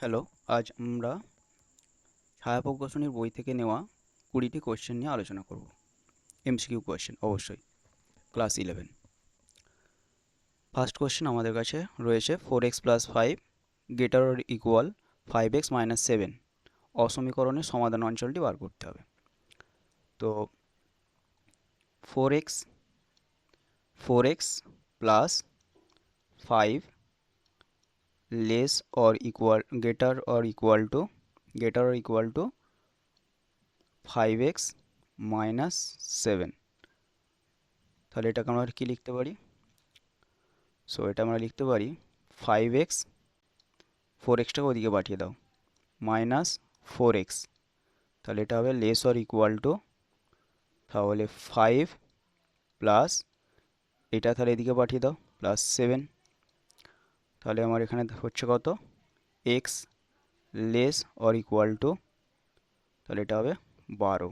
Hello, আজ আমরা ছায়া প্রকাশনীর বই থেকে নেওয়া 20টি কোয়েশ্চেন নিয়ে আলোচনা করব। এমসিকিউ কোয়েশ্চেন অবশ্যই, ক্লাস 11। ফার্স্ট কোয়েশ্চেন আমাদের কাছে রয়েছে 4x plus 5 greater or equal 5x minus 7 অসমীকরণের সমাধান অঞ্চলটি বার করতে হবে। তো 4x plus 5 less or equal greater or equal two 5x minus 7। তাহলে এটাকে আমরা কি লিখতে পারি? সো এটা আমরা লিখতে পারি 5x, 4xটাকে ওদিকে পাঠিয়ে দাও, মাইনাস 4x। তাহলে এটা হবে লেস অর ইকুয়াল টু, তাহলে 5 প্লাস এটা তাহলে এদিকে পাঠিয়ে দাও প্লাস 7। তাহলে আমার এখানে হচ্ছে কত? x less or equal two, তাহলে এটা হবে 12।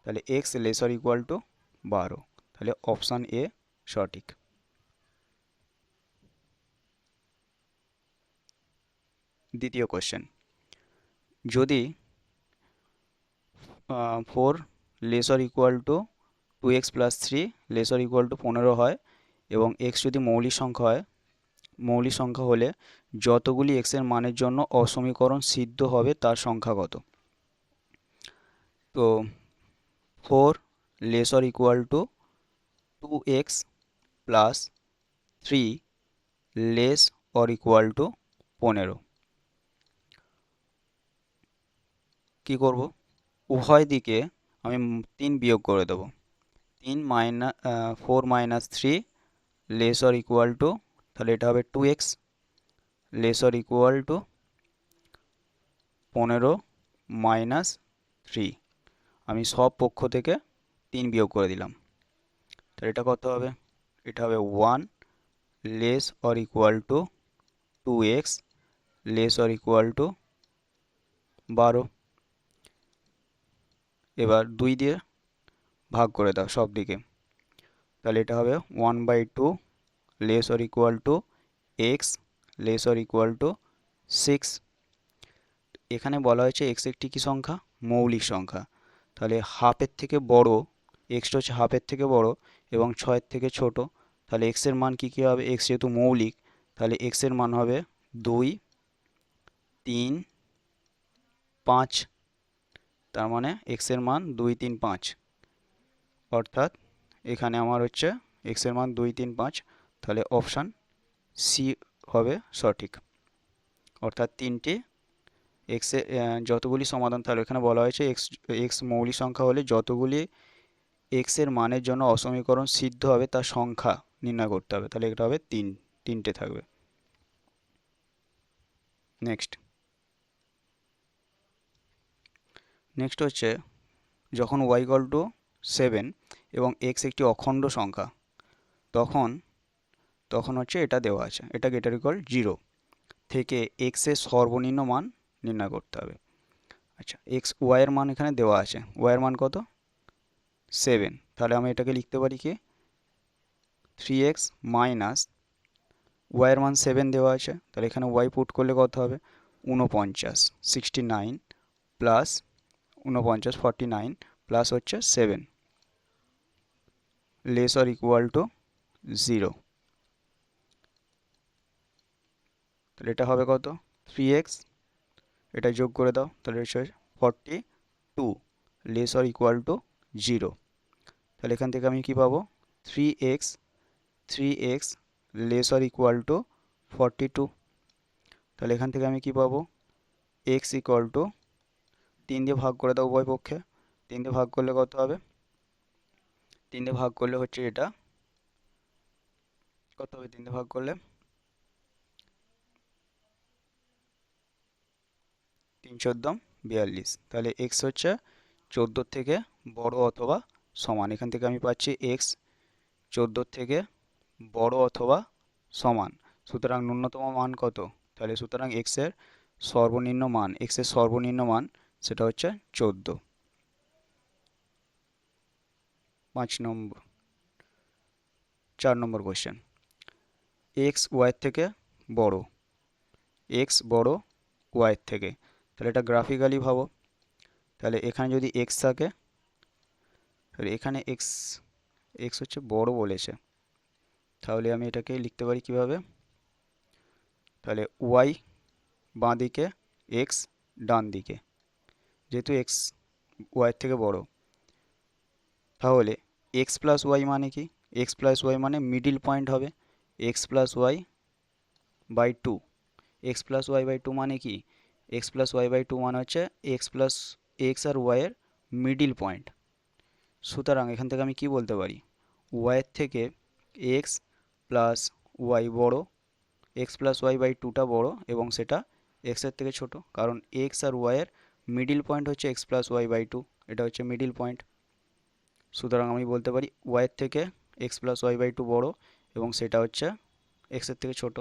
তাহলে x less or equal two 12, তাহলে অপশান এ সঠিক। দ্বিতীয় কোশ্চেন, যদি 4 less or equal two 2x plus 3 less or equal two 15 হয় এবং x যদি মৌলিক সংখ্যা হলে যতগুলি x এর মানের জন্য অসমীকরণ সিদ্ধ হবে তার সংখ্যা কত? তো 4 less or equal two 2x plus 3 less or equal two 15। কী করব? উভয় দিকে আমি 3 বিয়োগ করে দেবো। 4 minus 3 less or equal two, তাহলে এটা হবে 2x less or equal two 15 minus 3। আমি সব পক্ষ থেকে 3 বিয়োগ করে দিলাম। তাহলে এটা কত হবে? এটা হবে 1 less or equal two 2x less or equal two 12। এবার 2 দিয়ে ভাগ করে দাও সব দিকে, তাহলে এটা হবে 1/2 less or equal two x less or equal two 6। এখানে বলা হয়েছে x একটি কি সংখ্যা? মৌলিক সংখ্যা। তাহলে হাফের থেকে বড়, এক্সটা হচ্ছে হাফের থেকে বড় এবং 6-এর থেকে ছোট। তাহলে x এর মান কি কি হবে? x যেহেতু মৌলিক, তাহলে x এর মান হবে 2, 3, 5। তার মানে x এর মান 2, 3, 5, অর্থাৎ এখানে আমার হচ্ছে x এর মান 2, 3, 5। তাহলে অপশান সি হবে সঠিক। অর্থাৎ 3টে এক্স যতগুলি সমাধান, তাহলে এখানে বলা হয়েছে এক্স মৌলিক সংখ্যা হলে যতগুলি এক্স এর মানের জন্য অসমীকরণ সিদ্ধ হবে তার সংখ্যা নির্ণয় করতে হবে। তাহলে এটা হবে 3টে থাকবে। নেক্সট হচ্ছে যখন y ইকুয়াল টু 7 এবং x একটি অখণ্ড সংখ্যা, তখন হচ্ছে এটা দেওয়া আছে, এটা গ্রেটার ইকুয়াল 0 থেকে x এর সর্বনিম্ন মান নির্ণয় করতে হবে। আচ্ছা, y এর মান এখানে দেওয়া আছে, y এর মান কত? 7। তাহলে আমি এটাকে লিখতে পারি কি 3x মাইনাস y এর মান 7 দেওয়া আছে, তাহলে এখানে y পুট করলে কত হবে? 49 69 প্লাস 49 49 প্লাস হচ্ছে 7 লেস অর ইকুয়াল টু 0। তাহলে এটা হবে কত? 3x, এটা যোগ করে দাও, তাহলে হচ্ছে 42 লেস অর ইকুয়াল টু 0। তাহলে এখান থেকে আমি কি পাবো? 3x less or equal two 42। তাহলে এখান থেকে আমি কি পাবো? x ইকুয়াল টু 3 দিয়ে ভাগ করে দাও উভয় পক্ষে, 3 দিয়ে ভাগ করলে কত হবে? 3 দিয়ে ভাগ করলে হচ্ছে এটা কত হবে? 3 দিয়ে ভাগ করলে 3×14=42। তাহলে x হচ্ছে 14 থেকে বড় অথবা সমান। এখান থেকে আমি পাচ্ছি x 14 থেকে বড় অথবা সমান। সুতরাং ন্যূনতম মান কত? তাহলে সুতরাং x এর সর্বনিম্ন মান সেটা হচ্ছে 14। 4 নম্বর কোয়েশ্চেন, x y থেকে বড়, x বড় ওয়াইয়ের থেকে। তাহলে এটা গ্রাফিক্যালি ভাবো, তাহলে এখানে যদি এক্স থাকে, তাহলে এখানে এক্স এক্স হচ্ছে বড় বলেছে, তাহলে আমি এটাকে লিখতে পারি কিভাবে, তাহলে ওয়াই বাঁ দিকে, এক্স ডান দিকে, যেহেতু এক্স ওয়াইয়ের থেকে বড়। তাহলে এক্স প্লাস ওয়াই মানে কি, এক্স প্লাস ওয়াই মানে মিডিল পয়েন্ট হবে, x plus y by two. X plus y by two মানে কি, x plus y by two মানে হচ্ছে এক্স আর ওয়াইয়ের মিডিল পয়েন্ট। সুতরাং এখান থেকে আমি কি বলতে পারি, ওয়াইয়ের থেকে এক্স প্লাস ওয়াই বড়, এক্স প্লাস ওয়াই বাই টুটা বড় এবং সেটা এক্সের থেকে ছোট, কারণ এক্স আর ওয়াইয়ের মিডিল পয়েন্ট হচ্ছে x plus y by two, এটা হচ্ছে মিডিল পয়েন্ট। সুতরাং আমি বলতে পারি ওয়াইয়ের থেকে x plus y by two বড়ো এবং সেটা হচ্ছে এক্সের থেকে ছোট,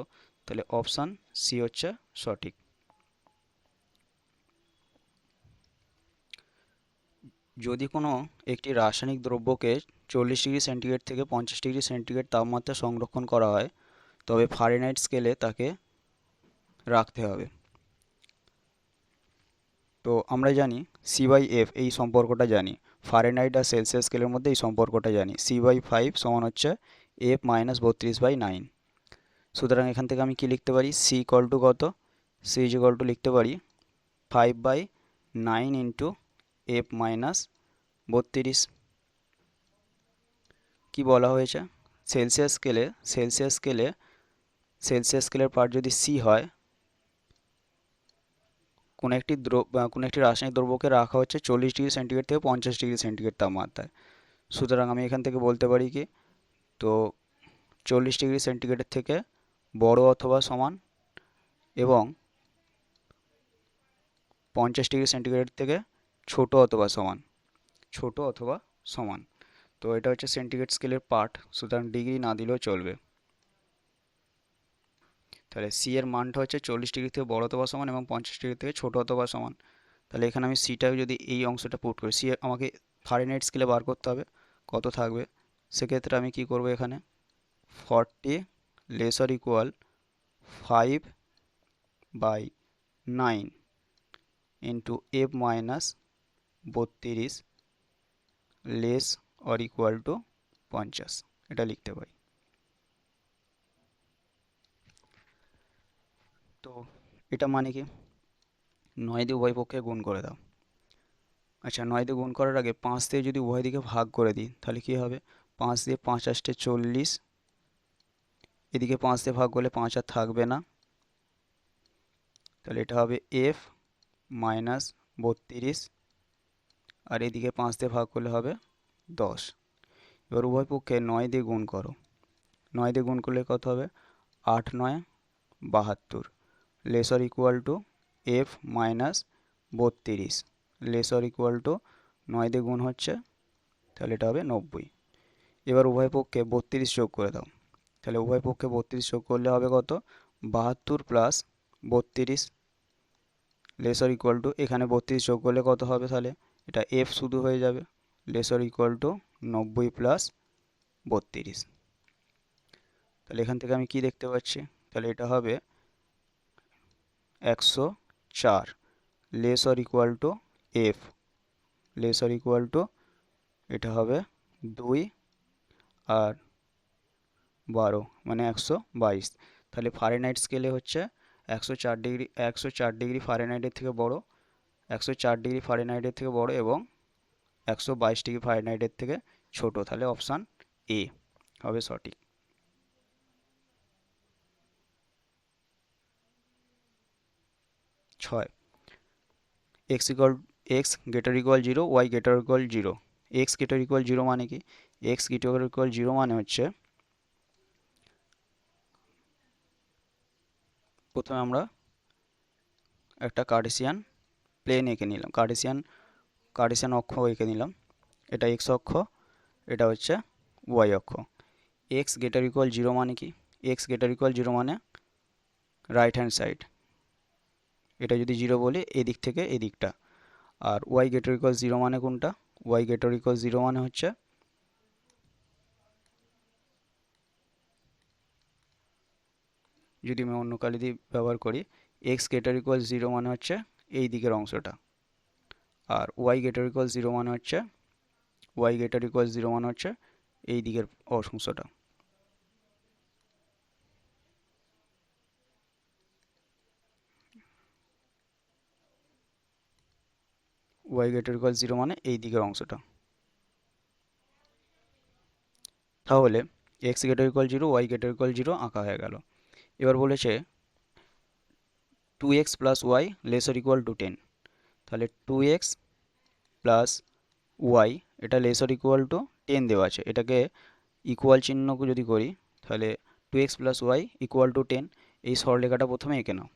তাহলে অপশান সি হচ্ছে সঠিক। যদি কোনো একটি রাসায়নিক দ্রব্যকে 40°C থেকে 50°C তাপমাত্রা সংরক্ষণ করা হয়, তবে ফারেনহাইট স্কেলে তাকে রাখতে হবে। তো আমরা জানি সি বাই এফ, এই সম্পর্কটা জানি, ফারেনহাইট আর সেলসিয়াস স্কেলের মধ্যে এই সম্পর্কটা জানি, সি বাই 5 সমান হচ্ছে এফ মাইনাস 32/9। সুতরাং এখান থেকে আমি কি লিখতে পারি, সি ইকুয়াল টু কত, সি ইজ ইকুয়াল টু লিখতে পারি 5/9 ইন্টু এফ মাইনাস 32। কি বলা হয়েছে, সেলসিয়াস স্কেলের পার্ট যদি সি হয়, কোনো একটি রাসায়নিক দ্রব্যকে রাখা হচ্ছে 40°C থেকে 50°C তাপমাত্রায়। সুতরাং আমি এখান থেকে বলতে পারি কি, তো 40°C থেকে বড় অথবা সমান এবং 50°C থেকে ছোট অথবা সমান। তো এটা হচ্ছে সেন্টিগ্রেড স্কেলের পার্ট, সুতরাং ডিগ্রি না দিলেও চলবে। তাহলে সি এর মানটা হচ্ছে 40° থেকে বড় অথবা সমান এবং 50° থেকে ছোট অথবা সমান। তাহলে এখানে আমি সিটাকে যদি এই অংশটা পুট করি, সি আমাকে ফারেনহাইট স্কেলে বার করতে হবে কত থাকবে, সেক্ষেত্রে আমি কি করব, এখানে 40 laser equal 5/9 into F minus 32 less or equal two 50, এটা লিখতে পারি। তো এটা মানে কি, 9 দিয়ে উভয় পক্ষে গুণ করে দাও। আচ্ছা, 9 দিয়ে গুণ করার আগে 5 দিয়ে যদি উভয় দিকে ভাগ করে দিই, তাহলে কি হবে, 5 দিয়ে 5 আসতে 40, এদিকে 5 দিয়ে ভাগ করলে 5 আর থাকবে না, তাহলে এটা হবে এফ মাইনাস 32, আর এদিকে 5 দিয়ে ভাগ করলে হবে 10। এবার উভয় পক্ষে 9 দিয়ে গুণ করো, 9 দিয়ে গুণ করলে কত হবে, 8×9 72 laser equal two F minus 32 laser equal two 9 দিয়ে গুণ হচ্ছে, তাহলে এটা হবে 90। এবার উভয় পক্ষে 32 যোগ করে দাও, তাহলে উভয় পক্ষে 32 যোগ করলে হবে কত, 72 প্লাস 32 লেসার ইকুয়াল টু, এখানে 32 যোগ করলে কত হবে, তাহলে এটা এফ শুধু হয়ে যাবে, লেসার ইকুয়াল টু 90 প্লাস 32। তাহলে এখান থেকে আমি কি দেখতে পাচ্ছি, তাহলে এটা হবে 104 laser equal two F, laser equal two এটা হবে 2 আর 12 মানে 122। তাহলে ফারেনহাইট স্কেলে হচ্ছে 104 ডিগ্রি ফারেনহাইটের থেকে বড়, 104 ডিগ্রি ফারেনহাইটের থেকে বড় এবং 122 ডিগ্রি ফারেনহাইটের থেকে ছোট, তাহলে অপশান এ হবে সঠিক। 6 x greater equal 0, y greater equal 0। X greater equal 0 মানে কি, এক্স গ্রেটার ইকুয়াল 0 মানে হচ্ছে, প্রথমে আমরা একটা কার্টেসিয়ান প্লেন এঁকে নিলাম, কার্টেসিয়ান অক্ষ এঁকে নিলাম, এটা এক্স অক্ষ, এটা হচ্ছে ওয়াই অক্ষ। এক্স গ্রেটার ইকুয়াল 0 মানে কি, এক্স গ্রেটার ইকুয়াল 0 মানে রাইট হ্যান্ড সাইড, এটা যদি 0 বলি এদিক থেকে এদিকটা। আর ওয়াই গ্রেটার ইকুয়াল 0 মানে কোনটা, ওয়াই গ্রেটার ইকুয়াল 0 মানে হচ্ছে যদি আমি অন্য কালি দিয়ে ব্যবহার করি, এক্স গ্রেটার ইকুয়াল 0 মানে হচ্ছে এই দিকের অংশটা, আর ওয়াই গ্রেটার ইকুয়াল 0 মানে হচ্ছে এই দিকের অংশটা। ওয়াই গ্রেটার ইকুয়াল 0 মানে এই দিকের অংশটা। তাহলে x greater equal 0, y greater equal 0 আঁকা হয়ে গেল। এবার বলেছে 2x plus y lesser equal to 10। তাহলে 2x প্লাস ওয়াই এটা লেসার ইকুয়াল টু 10 দেওয়া আছে, এটাকে ইকুয়াল চিহ্ন যদি করি তাহলে 2x plus Y equal to 10, এই সরলরেখাটা প্রথমে এঁকে নাও।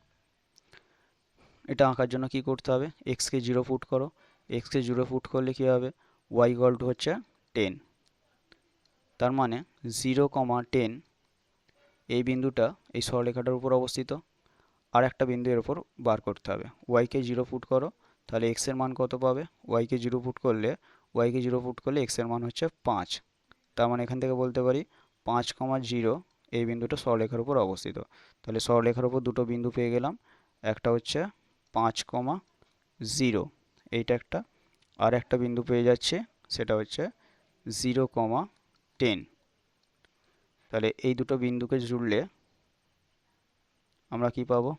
এটা আঁকার জন্য কি করতে হবে, এক্সকে 0 ফুট করো, এক্সকে 0 ফুট করলে কি হবে, ওয়াই ইকুয়াল টু হচ্ছে 10। তার মানে 0,10 এই বিন্দুটা এই সরলরেখাটার উপর অবস্থিত। আর একটা বিন্দু এর উপর বার করতে হবে। ওয়াইকে 0 ফুট করো, তাহলে এক্সের মান কত পাবে, ওয়াইকে 0 ফুট করলে এক্সের মান হচ্ছে 5। তার মানে এখান থেকে বলতে পারি 5,0 এই বিন্দুটা সরলরেখার উপর অবস্থিত। তাহলে সরলরেখার উপর দুটো বিন্দু পেয়ে গেলাম, একটা হচ্ছে 5,0 এইটা একটা, আর একটা বিন্দু পেয়ে যাচ্ছে সেটা হচ্ছে 0,10। তাহলে এই দুটো বিন্দুকে জুড়লে আমরা কি পাবো,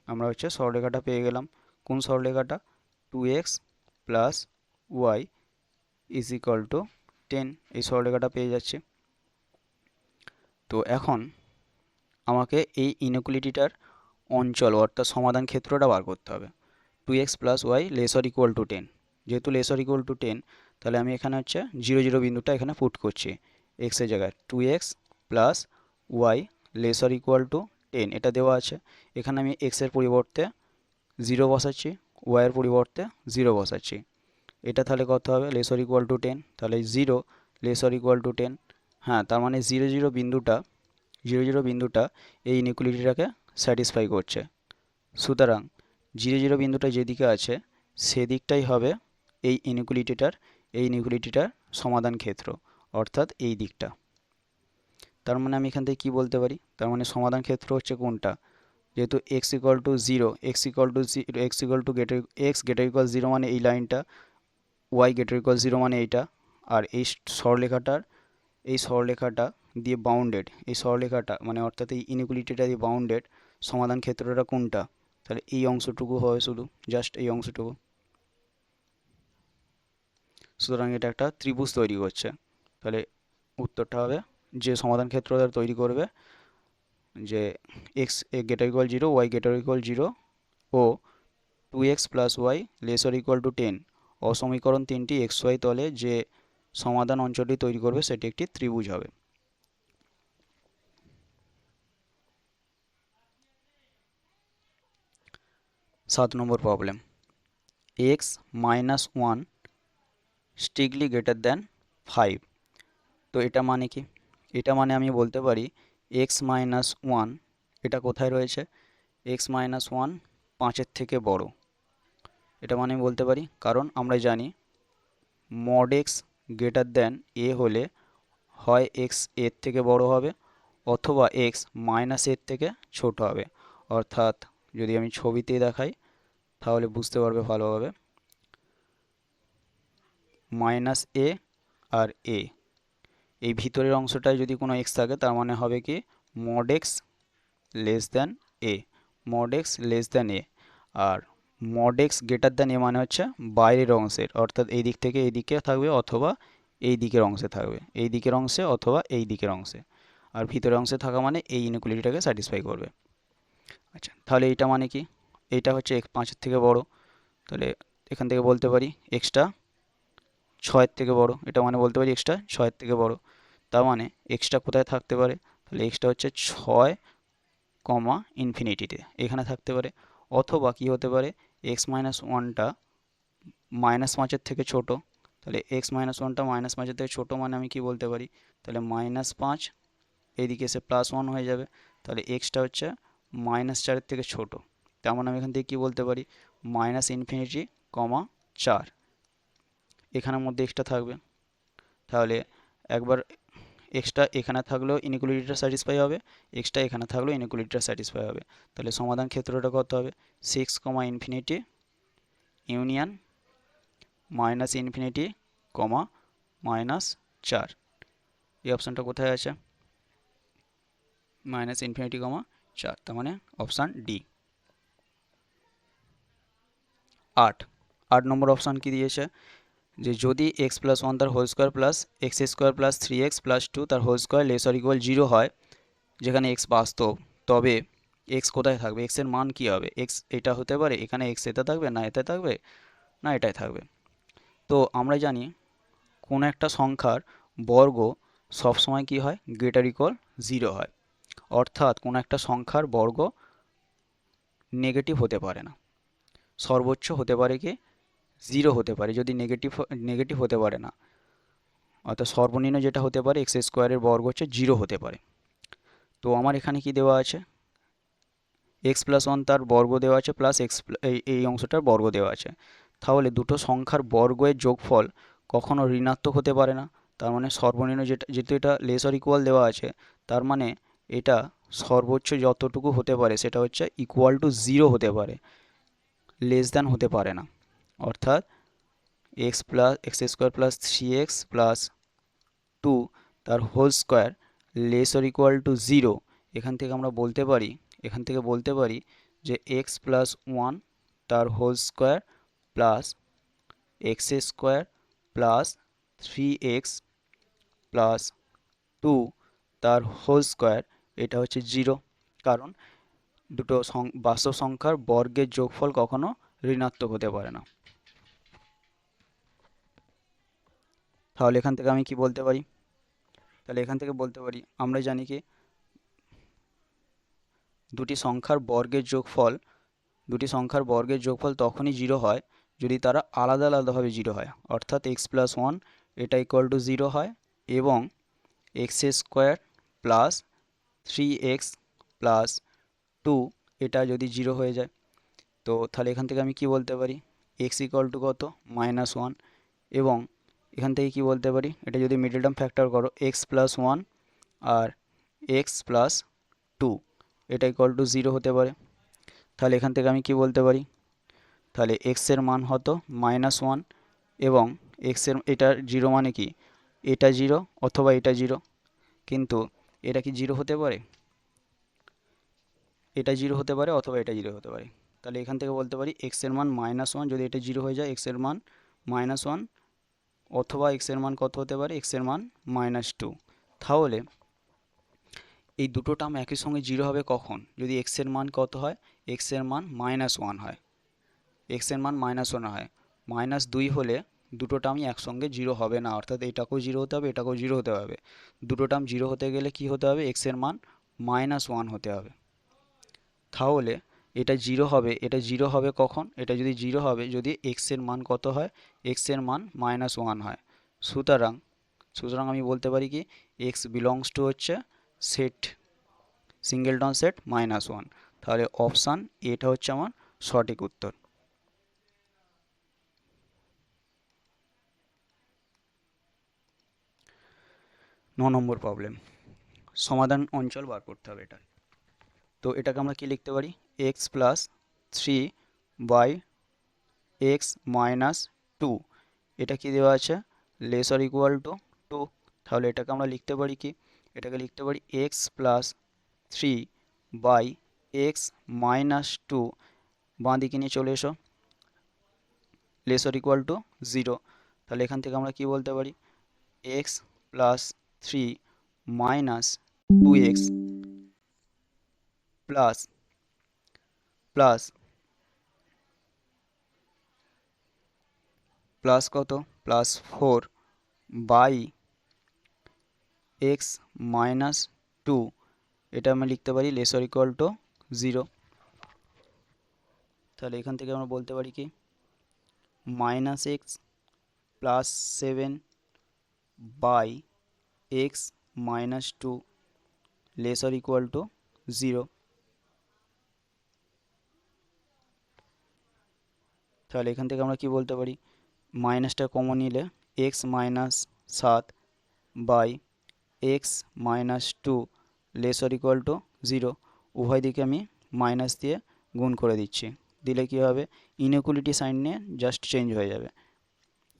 আমরা হচ্ছে সরলরেখাটা পেয়ে গেলাম। কোন সরলরেখাটা, 2x plus y is equal to 10, এই সরলরেখাটা পেয়ে যাচ্ছে। তো এখন আমাকে এই ইনইকুয়ালিটিটার অঞ্চল অর্থাৎ সমাধান ক্ষেত্রটা বার করতে হবে। 2x plus y lesser equal to 10, যেহেতু লেসার ইকুয়াল টু 10 তাহলে আমি এখানে হচ্ছে 0,0 বিন্দুটা এখানে পুট করছি, x এর জায়গায় 2x plus y lesser equal to 10 এটা দেওয়া আছে। এখানে আমি x এর পরিবর্তে 0 বসাচ্ছি, y এর পরিবর্তে 0 বসাচ্ছি। এটা তাহলে কত হবে, লেসার ইকুয়াল টু 10, তাহলে 0 লেসার ইকুয়াল টু 10। হ্যাঁ, তার মানে 0,0 বিন্দুটা এই ইনইকুয়ালিটিটাকে স্যাটিসফাই করছে। সুতরাং 0,0 বিন্দুটা যেদিকে আছে সেদিকটাই হবে এই ইনইকুয়ালিটিটার সমাধান ক্ষেত্র, অর্থাৎ এই দিকটা। তার মানে আমি এখান থেকে কী বলতে পারি, তার মানে সমাধান ক্ষেত্র হচ্ছে কোনটা, যেহেতু x equal to 0, x equal to greater equal 0 মানে এই লাইনটা, y গ্রেটার ইকুয়াল 0 মানে এইটা, আর এই সরলরেখাটা দিয়ে বাউন্ডেড, এই সরলরেখাটা মানে অর্থাৎ এই ইনইকুয়ালিটিটা দিয়ে বাউন্ডেড, সমাধান ক্ষেত্রটা কোনটা, তাহলে এই অংশটুকু হবে, শুধু জাস্ট এই অংশটুকু। সুতরাং এটা একটা ত্রিভুজ তৈরি করছে। তাহলে উত্তরটা হবে, যে সমাধান ক্ষেত্রটা তৈরি করবে, যে x greater equal 0, y greater equal 0 ও 2x plus y lesser equal to 10 অসমীকরণ তিনটি এক্স ওয়াই তলে যে সমাধান অঞ্চলটি তৈরি করবে সেটি একটি ত্রিভুজ হবে। 7 number problem, x minus 1 strictly greater than 5। তো এটা মানে কি, এটা মানে আমি বলতে পারি x মাইনাস 1 এটা কোথায় রয়েছে, x মাইনাস 1 5-এর থেকে বড়। এটা মানে আমি বলতে পারি, কারণ আমরা জানি mod x greater than a হলে হয় এক্স এর থেকে বড় হবে অথবা এক্স মাইনাস এর থেকে ছোট হবে। অর্থাৎ যদি আমি ছবিতে দেখাই তাহলে বুঝতে পারবে ভালোভাবে, মাইনাস এ আর এ, এই ভিতরের অংশটায় যদি কোনো এক্স থাকে তার মানে হবে কি mod x less than A, mod x less than A. R mod x greater than a মানে হচ্ছে বাইরের অংশের, অর্থাৎ এই দিক থেকে এই দিকে থাকবে অথবা এই দিকের অংশে থাকবে, এই দিকের অংশে অথবা এই দিকের অংশে। আর ভিতরের অংশে থাকা মানে এই ইনইকুয়ালিটিটাকে স্যাটিসফাই করবে। আচ্ছা, তাহলে এইটা মানে কি, এইটা হচ্ছে 5-এর থেকে বড়, তাহলে এখান থেকে বলতে পারি এক্সটা 6-এর থেকে বড়, এটা মানে বলতে পারি এক্সটা 6-এর থেকে বড়। তার মানে এক্সটা কোথায় থাকতে পারে, তাহলে এক্সটা হচ্ছে 6, ইনফিনিটিতে এখানে থাকতে পারে। অথবা কি হতে পারে, এক্স মাইনাস ওয়ানটা -5-এর থেকে ছোট, তাহলে এক্স মাইনাস ওয়ানটা -5-এর থেকে ছোট মানে আমি কি বলতে পারি, তাহলে -5 এইদিকে এসে +1 হয়ে যাবে, তাহলে এক্সটা হচ্ছে -4-এর থেকে ছোট। তার মানে আমি এখান থেকে কী বলতে পারি, -∞, 4 এখানের মধ্যে এক্সটা থাকবে। তাহলে একবার এক্সট্রা এখানে থাকলেও ইনইকুয়ালিটিটা স্যাটিসফাই হবে, এক্সট্রা এখানে থাকলেও ইনইকুয়ালিটিটা স্যাটিসফাই হবে। তাহলে সমাধান ক্ষেত্রটা কত হবে? 6, ইনফিনিটি ইউনিয়ন মাইনাস ইনফিনিটি কমা -4। এই অপশানটা কোথায় আছে? মাইনাস ইনফিনিটি কমা 4, তার মানে অপশান ডি। 8 নম্বর অপশান কি দিয়েছে? যে যদি x+1 তার whole square plus x² plus 3x plus 2 তার whole square less or equal 0 হয়, যেখানে x বাস্তব, তবে x কোথায় থাকবে? x এর মান কি হবে? x এটা হতে পারে, এখানে x এতে থাকবে, না এতে থাকবে, না এটাই থাকবে। তো আমরা জানি কোন একটা সংখ্যার বর্গ সবসময় কি হয়? গ্রেটার ইকুয়াল 0 হয়। অর্থাৎ কোন একটা সংখ্যার বর্গ নেগেটিভ হতে পারে না, সর্বোচ্চ হতে পারে কি? 0 হতে পারে। যদি নেগেটিভ হতে পারে না, অর্থাৎ সর্বনিম্ন যেটা হতে পারে x² বর্গ হচ্ছে 0 হতে পারে। তো আমার এখানে কি দেওয়া আছে? x+1 তার বর্গ দেওয়া আছে প্লাস এই অংশটার বর্গ দেওয়া আছে। তাহলে দুটো সংখ্যার বর্গের যোগফল কখনো ঋণাত্মক হতে পারে না। তার মানে সর্বনিম্ন যেহেতু এটা লেস অর ইকুয়াল দেওয়া আছে, তার মানে এটা সর্বোচ্চ যতটুকু হতে পারে সেটা হচ্ছে ইকুয়াল টু 0 হতে পারে, লেস দ্যান হতে পারে না। অর্থাৎ x² প্লাস 3x প্লাস 2 তার whole square less or equal to 0। এখান থেকে বলতে পারি যে x+1 তার whole square plus x² plus 3x plus 2 তার হোল স্কোয়ার এটা হচ্ছে 0, কারণ দুটো বাস্তব সংখ্যার বর্গের যোগফল কখনো ঋণাত্মক হতে পারে না। তাহলে এখান থেকে আমি কি বলতে পারি? তাহলে এখান থেকে বলতে পারি, আমরা জানি কি দুটি সংখ্যার বর্গের যোগফল তখনই 0 হয় যদি তারা আলাদা আলাদাভাবে 0 হয়। অর্থাৎ x+1 এটা ইকুয়াল টু 0 হয় এবং x² প্লাস 3x প্লাস 2 এটা যদি 0 হয়ে যায়। তো তাহলে এখান থেকে আমি কি বলতে পারি? x ইকুয়াল টু কত? -1। এবং এখান থেকে কি বলতে পারি? এটা যদি মিডল টার্ম ফ্যাক্টর করো, x+1 আর x+2 এটা ইকুয়াল টু 0 হতে পারে। তাহলে এখান থেকে আমি কি বলতে পারি? তাহলে x এর মান হতো -1 এবং এটার 0 মানে কি? এটা 0 অথবা এটা 0, কিন্তু এটা কি 0 হতে পারে? এটা 0 হতে পারে অথবা এটা 0 হতে পারে। তাহলে এখান থেকে বলতে পারি x এর মান -1, যদি এটা 0 হয়ে যায় x এর মান -1, অথবা x এর মান কত হতে পারে? x এর মান -2। তাহলে এই দুটো টার্ম একই সঙ্গে 0 হবে কখন? যদি x এর মান কত হয়? x এর মান -1 হয়। x এর মান -1 হয়, -2 হলে দুটো টার্মই একসঙ্গে 0 হবে না। অর্থাৎ এটাকেও 0 হতে হবে, এটাকেও 0 হতে হবে। দুটো টার্ম 0 হতে গেলে কি হতে হবে? x এর মান -1 হতে হবে। তাহলে এটা 0 হবে কখন? এটা যদি 0 হবে যদি x এর মান কত হয়? x এর মান -1 হয়। সুতরাং আমি বলতে পারি কি x বিলংস টু হচ্ছে সেট সিঙ্গেলটন সেট -1। তাহলে অপশান এটা হচ্ছে আমার সঠিক উত্তর। 9 নম্বর প্রবলেম, সমাধান অঞ্চল বার করতে হবে এটা। তো এটাকে আমরা কি লিখতে পারি? x+3/x-2 এটা কি দেওয়া আছে? Less or equal two 2। তাহলে এটাকে আমরা লিখতে পারি কি? এটাকে লিখতে পারি x+3/x-2, বাঁ দিকে নিয়ে চলে এসো, লেস অর ইকুয়াল টু 0। তাহলে এখান থেকে আমরা কি বলতে পারি? x+3 minus 2x plus plus plus কত? +4/x-2 এটা আমরা লিখতে পারি লেস অর ইকুয়াল টু 0। তাহলে এখান থেকে আমরা বলতে পারি কি -x+7/x-2 less or equal to 0। তাহলে এখান থেকে আমরা কি বলতে পারি? মাইনাসটা কমন নিলে x-7/x x minus two less or equal to zero, উভয় দিকে আমি মাইনাস দিয়ে গুণ করে দিচ্ছি। দিলে কী হবে, ইনইকুয়ালিটি সাইন নিয়ে জাস্ট চেঞ্জ হয়ে যাবে,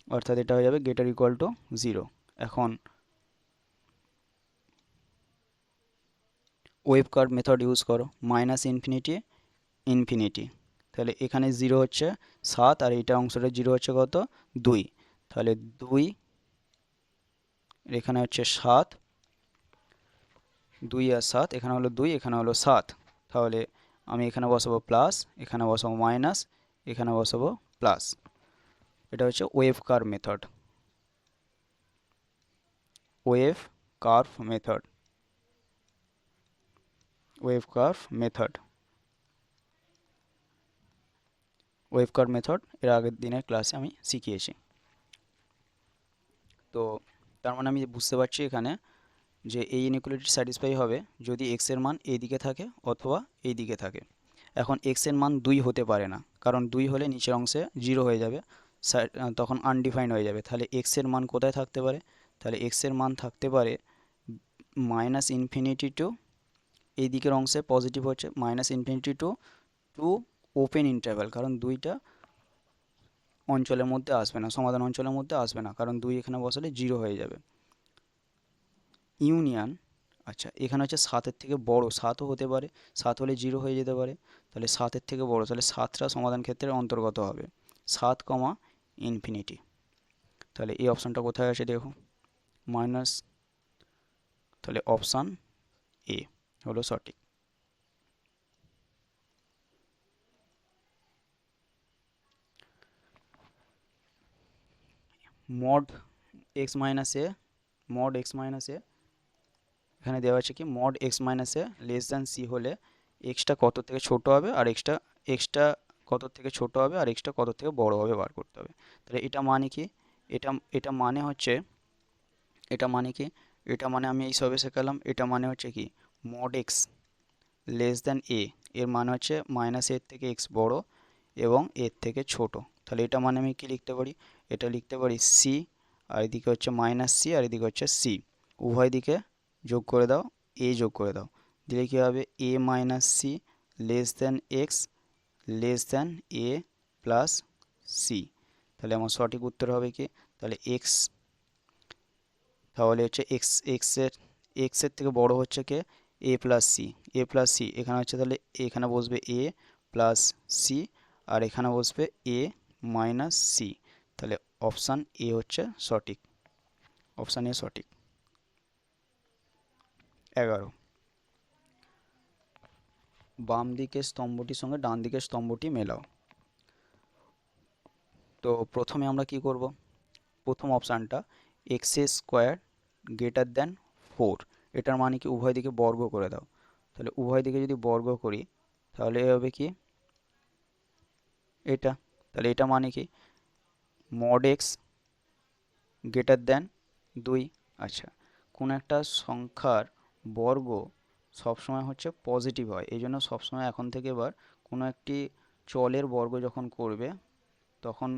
অর্থাৎ এটা হয়ে যাবে গ্রেটার ইকুয়াল টু জিরো। এখন ওয়েভ কার্ভ মেথড ইউজ করো, মাইনাস ইনফিনিটি ইনফিনিটি, তাহলে এখানে জিরো হচ্ছে 7 আর এইটা অংশটা জিরো হচ্ছে কত, 2, তাহলে 2 এখানে হচ্ছে 7, 2 আর 7, এখানে হলো 2, এখানে হলো 7, তাহলে আমি এখানে বসাবো প্লাস, এখানে বসাবো মাইনাস, এখানে বসাবো প্লাস। এটা হচ্ছে wave curve method, wave curve method, wave curve method, wave curve method এর আগের দিনের ক্লাসে আমি শিখিয়েছি। তো তার মানে আমি বুঝতে পারছি এখানে যে এই ইনইকুয়ালিটি স্যাটিসফাই হবে যদি এক্স এর মান এই দিকে থাকে অথবা এই দিকে থাকে। এখন এক্স এর মান 2 হতে পারে না, কারণ 2 হলে নিচের অংশে 0 হয়ে যাবে, তখন আনডিফাইন্ড হয়ে যাবে। তাহলে এক্স এর মান কোথায় থাকতে পারে, তাহলে এক্স এর মান থাকতে পারে মাইনাস ইনফিনিটি টু, এই দিকের অংশে পজিটিভ হচ্ছে minus infinity two to open interval, কারণ 2টা অঞ্চলের মধ্যে আসবে না, সমাধান অঞ্চলের মধ্যে আসবে না, কারণ 2 এখানে বসালে 0 হয়ে যাবে। ইউনিয়ন, আচ্ছা এখানে হচ্ছে 7-এর থেকে বড়, 7ও হতে পারে, 7 হলে 0 হয়ে যেতে পারে, তাহলে 7-এর থেকে বড়, তাহলে 7টা সমাধান ক্ষেত্রের অন্তর্গত হবে, 7, ইনফিনিটি। তাহলে এই অপশানটা কোথায় আছে দেখো, মাইনাস, তাহলে অপশান এ হলো সঠিক। মড এক্স মাইনাস এ, মড এক্স মাইনাস এ, এখানে দেওয়া আছে কি মড এক্স মাইনাস এ লেস দ্যান সি হলে এক্সটা কত থেকে ছোট হবে আর এক্সটা কত থেকে ছোট হবে আর এক্সটা কত থেকে বড় হবে বার করতে হবে। তাহলে এটা মানে কি, এটা এটা মানে হচ্ছে, এটা মানে কি, এটা মানে আমি এই সবে শেখালাম, এটা মানে হচ্ছে কি মড এক্স লেস দ্যান এ, এর মানে হচ্ছে মাইনাস এর থেকে এক্স বড় এবং এর থেকে ছোট। তাহলে এটা মানে আমি কি লিখতে পারি, এটা লিখতে পারি সি, আর এদিকে হচ্ছে মাইনাস সি আর এদিকে হচ্ছে সি, উভয় দিকে যোগ করে দাও, এ যোগ করে দাও, দিলে কী হবে A minus C less than X less than A plus C. তাহলে আমার সঠিক উত্তর হবে কি, তাহলে এক্স, তাহলে হচ্ছে এক্সের থেকে বড় হচ্ছে কে, এ প্লাস সি, এ প্লাস সি, এখানে হচ্ছে তাহলে এখানে বসবে এ প্লাস সি আর এখানে বসবে এ মাইনাস সি, তাহলে অপশান এ হচ্ছে সঠিক, অপশান এ সঠিক। 11, বাম দিকের স্তম্ভটির সঙ্গে ডান দিকের স্তম্ভটি মেলাও। তো প্রথমে আমরা কি করব, প্রথম অপশানটা এক্স স্কোয়ার গ্রেটার দ্যান 4, এটার মানে কি উভয় দিকে বর্গ করে দাও। তাহলে উভয় দিকে যদি বর্গ করি তাহলে এ হবে কি এটা, তাহলে এটা মানে কি মড এক্স গ্রেটার দ্যান 2। আচ্ছা, কোন একটা সংখ্যার বর্গ সবসময় হচ্ছে পজিটিভ হয়, এই জন্য সবসময় এখন থেকে এবার কোনো একটি চলের বর্গ যখন করবে তখন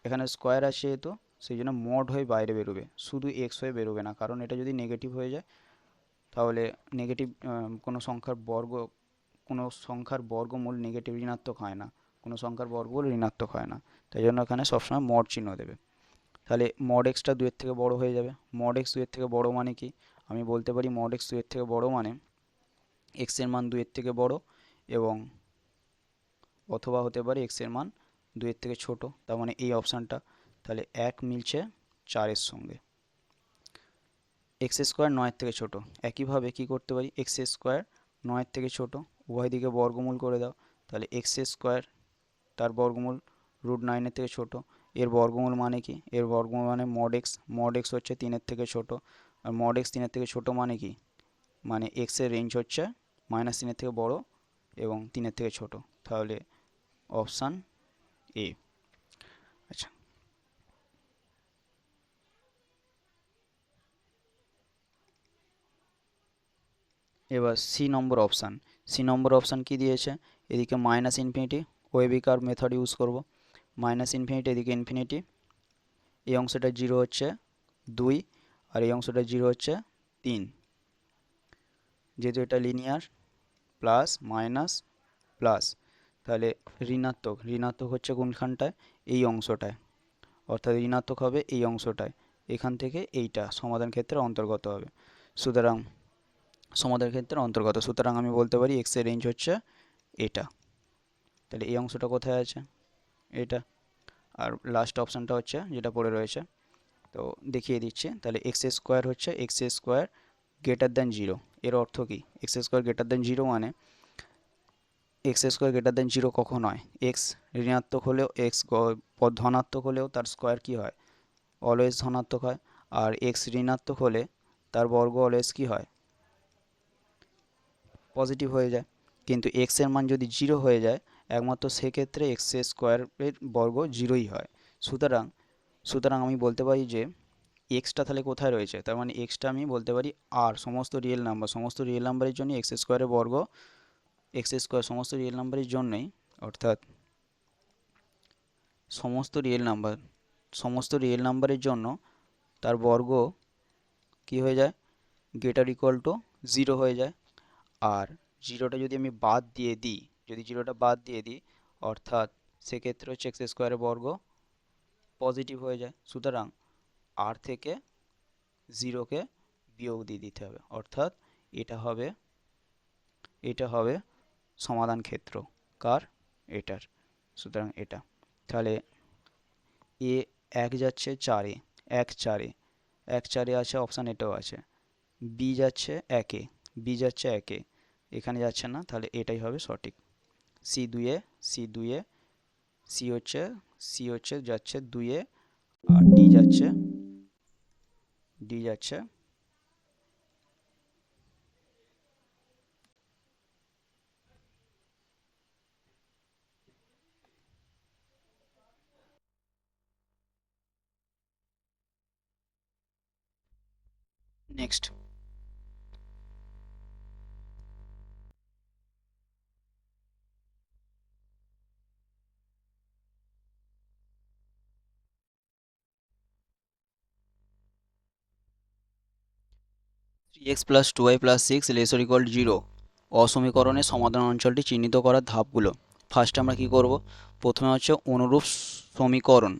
এখানে স্কোয়ার আছে তো সেই জন্য মড হয়ে বাইরে বেরোবে, শুধু এক্স হয়ে বেরোবে না, কারণ এটা যদি নেগেটিভ হয়ে যায় তাহলে নেগেটিভ কোনো সংখ্যার বর্গমূল নেগেটিভ ঋণাত্মক হয় না, কোনো সংখ্যার বর্গমূল ঋণাত্মক হয় না, তাই জন্য এখানে সবসময় মড চিহ্ন দেবে। তাহলে মড এক্সটা 2-এর থেকে বড় হয়ে যাবে, মড এক্স 2-এর থেকে বড় মানে কি, আমি বলতে পারি মড এক্স 2-এর থেকে বড় মানে এক্সের মান 2-এর থেকে বড় এবং অথবা হতে পারে এক্সের মান 2-এর থেকে ছোট, তার মানে এই অপশানটা। তাহলে 1 মিলছে 4-এর সঙ্গে। এক্স স্কোয়ার 9-এর থেকে ছোট, একইভাবে কি করতে পারি এক্স স্কোয়ার 9-এর থেকে ছোট, উভয় দিকে বর্গমূল করে দাও, তাহলে এক্স স্কোয়ার তার বর্গমূল √9-এর থেকে ছোট, এর বর্গমূল মানে কি, এর বর্গমূল মানে মড এক্স হচ্ছে 3-এর থেকে ছোট, আর মড এক্স 3-এর থেকে ছোট মানে কি, মানে এক্সের রেঞ্জ হচ্ছে -3-এর থেকে বড় এবং 3-এর থেকে ছোট, তাহলে অপশান এ। আচ্ছা, এবার সি নম্বর অপশান কি দিয়েছে, এদিকে minus infinity, wave curve method use করব, মাইনাস ইনফিনিটি এদিকে ইনফিনিটি, এই অংশটা 0 হচ্ছে 2 আর এই অংশটা 0 হচ্ছে 3, যেহেতু এটা লিনিয়ার, প্লাস মাইনাস প্লাস, তাহলে ঋণাত্মক, ঋণাত্মক হচ্ছে কোনখানটায়, এই অংশটায়, অর্থাৎ ঋণাত্মক হবে এই অংশটায়, এখান থেকে এইটা সমাধান ক্ষেত্রের অন্তর্গত হবে। সুতরাং সমাধান ক্ষেত্রের অন্তর্গত, সুতরাং আমি বলতে পারি এক্স এর রেঞ্জ হচ্ছে এটা। তাহলে এই অংশটা কোথায় আছে, এটা। আর লাস্ট অপশানটা হচ্ছে যেটা পড়ে রয়েছে, তো দেখিয়ে দিচ্ছি। তাহলে এক্স স্কোয়ার হচ্ছে এক্স স্কোয়ার গ্রেটার দ্যান 0। এর অর্থ কি, এক্স স্কোয়ার গ্রেটার দ্যান 0 মানে এক্স স্কোয়ার গ্রেটার দ্যান 0 কখন হয়, এক্স ঋণাত্মক হলেও, এক্স ধনাত্মক হলেও তার স্কোয়ার কি হয়, অলওয়েজ ধনাত্মক হয়। আর এক্স ঋণাত্মক হলে তার বর্গ অলওয়েজ কি হয়, পজিটিভ হয়ে যায়। কিন্তু এক্স এর মান যদি 0 হয়ে যায়, একমাত্র সেক্ষেত্রে এক্স স্কোয়ারের বর্গ 0ই হয়। সুতরাং সুতরাং আমি বলতে পারি যে এক্সটা তাহলে কোথায় রয়েছে, তার মানে এক্সটা আমি বলতে পারি আর সমস্ত রিয়েল নাম্বারের জন্য এক্স স্কোয়ারের বর্গ, এক্স স্কোয়ার সমস্ত রিয়েল নাম্বারের জন্যই, অর্থাৎ সমস্ত রিয়েল নাম্বারের জন্য তার বর্গ কি হয়ে যায়, গ্রেটার ইকুয়াল টু 0 হয়ে যায়। আর জিরোটা যদি আমি বাদ দিয়ে দিই, যদি জিরোটা বাদ দিয়ে দিই, অর্থাৎ সেক্ষেত্রে হচ্ছে এক্স স্কোয়ারের বর্গ পজিটিভ হয়ে যায়। সুতরাং আর থেকে 0কে বিয়োগ দিয়ে দিতে হবে, অর্থাৎ এটা হবে সমাধান ক্ষেত্র কার, এটার। সুতরাং এটা, তাহলে এ 1 যাচ্ছে 4-এ, 1 4-এ আছে, অপশান এটাও আছে। বি যাচ্ছে 1-এ, এখানে যাচ্ছে না, তাহলে এটাই হবে সঠিক। সি 2-এ, সি হচ্ছে যাচ্ছে 2-এ, আর ডি যাচ্ছে next. 3x plus 2y plus 6 less or equal 0 অসমীকরণের সমাধান অঞ্চলটি চিহ্নিত করার ধাপগুলো। ফার্স্ট আমরা কি করব, প্রথমে হচ্ছে অনুরূপ সমীকরণ,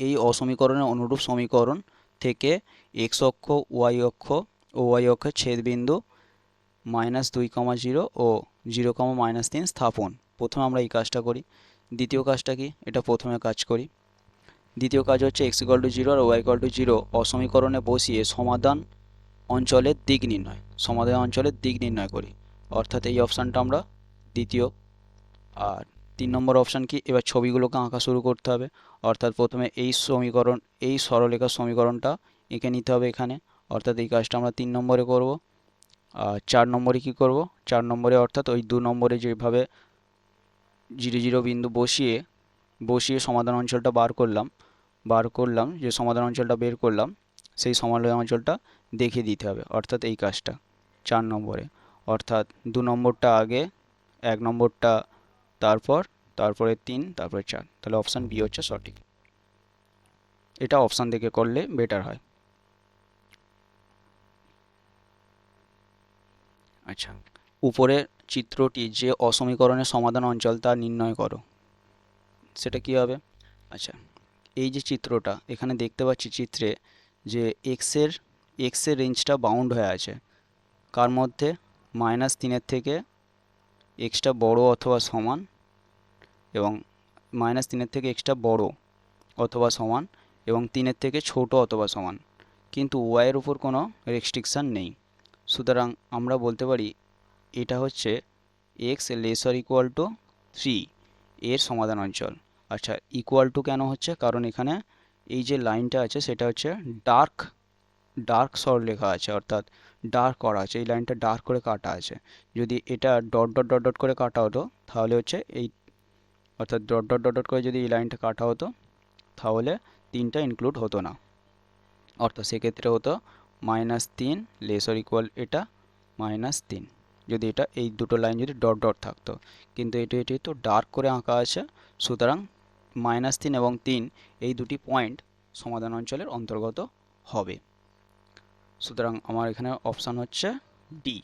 এই অসমীকরণের অনুরূপ সমীকরণ থেকে এক্স অক্ষ, ওয়াই অক্ষ ও ওয়াই অক্ষের ছেদবিন্দু -2,0 ও 0,-3 স্থাপন। প্রথমে আমরা এই কাজটা করি। দ্বিতীয় কাজটা কি, এটা প্রথমে কাজ করি। দ্বিতীয় কাজ হচ্ছে x = 0 আর y = 0 অসমীকরণে বসিয়ে সমাধান অঞ্চলের দিক নির্ণয় করি, অর্থাৎ এই অপশানটা আমরা দ্বিতীয়। আর 3 নম্বর অপশান কি, এবার ছবিগুলোকে আঁকা শুরু করতে হবে, অর্থাৎ প্রথমে এই সরলরেখার সমীকরণটা এঁকে নিতে হবে এখানে, অর্থাৎ এই কাজটা আমরা 3 নম্বরে করব। আর 4 নম্বরে কি করব, 4 নম্বরে অর্থাৎ ওই 2 নম্বরে যেভাবে 0 বিন্দু বসিয়ে সমাধান অঞ্চলটা বার করলাম, যে সমাধান অঞ্চলটা বের করলাম, সেই সমাধান অঞ্চলটা দেখিয়ে দিতে হবে, অর্থাৎ এই কাজটা 4 নম্বরে। অর্থাৎ 2 নম্বরটা আগে, 1 নম্বরটা তারপরে 3, তারপরে 4, তাহলে অপশান বি হচ্ছে সঠিক। এটা অপশান থেকে করলে বেটার হয়। আচ্ছা, উপরের চিত্রটি যে অসমীকরণের সমাধান অঞ্চল তা নির্ণয় করো, সেটা কি হবে। আচ্ছা, এই যে চিত্রটা এখানে দেখতে পাচ্ছি চিত্রে, যে এক্সের রেঞ্জটা বাউন্ড হয়ে আছে কার মধ্যে, -3 থেকে এক্সটা বড় অথবা সমান, এবং -3 থেকে এক্সটা বড় অথবা সমান, এবং 3 থেকে ছোট অথবা সমান, কিন্তু ওয়াইয়ের উপর কোনো রেস্ট্রিকশান নেই। সুতরাং আমরা বলতে পারি এটা হচ্ছে x less or equal two 3 এর সমাধান অঞ্চল। আচ্ছা, ইকুয়াল টু কেন হচ্ছে, কারণ এখানে এই যে লাইনটা আছে সেটা হচ্ছে ডার্ক সরলরেখা আছে, অর্থাৎ ডার্ক করা আছে, এই লাইনটা ডার্ক করে কাটা আছে। যদি এটা ডট ডট ডট ডট করে কাটা হতো তাহলে হচ্ছে এই, অর্থাৎ ডট ডট ডট ডট করে যদি এই লাইনটা কাটা হতো তাহলে 3টা ইনক্লুড হতো না, অর্থাৎ সেক্ষেত্রে হতো -3 লেস অর ইকুয়াল এটা -3, যদি এটা এই দুটো লাইন যদি ডট ডট থাকতো, কিন্তু এটি তো ডার্ক করে আঁকা আছে, সুতরাং -3 এবং 3 এই দুটি পয়েন্ট সমাধান অঞ্চলের অন্তর্গত হবে। সুতরাং আমার এখানে অপশান হচ্ছে ডি।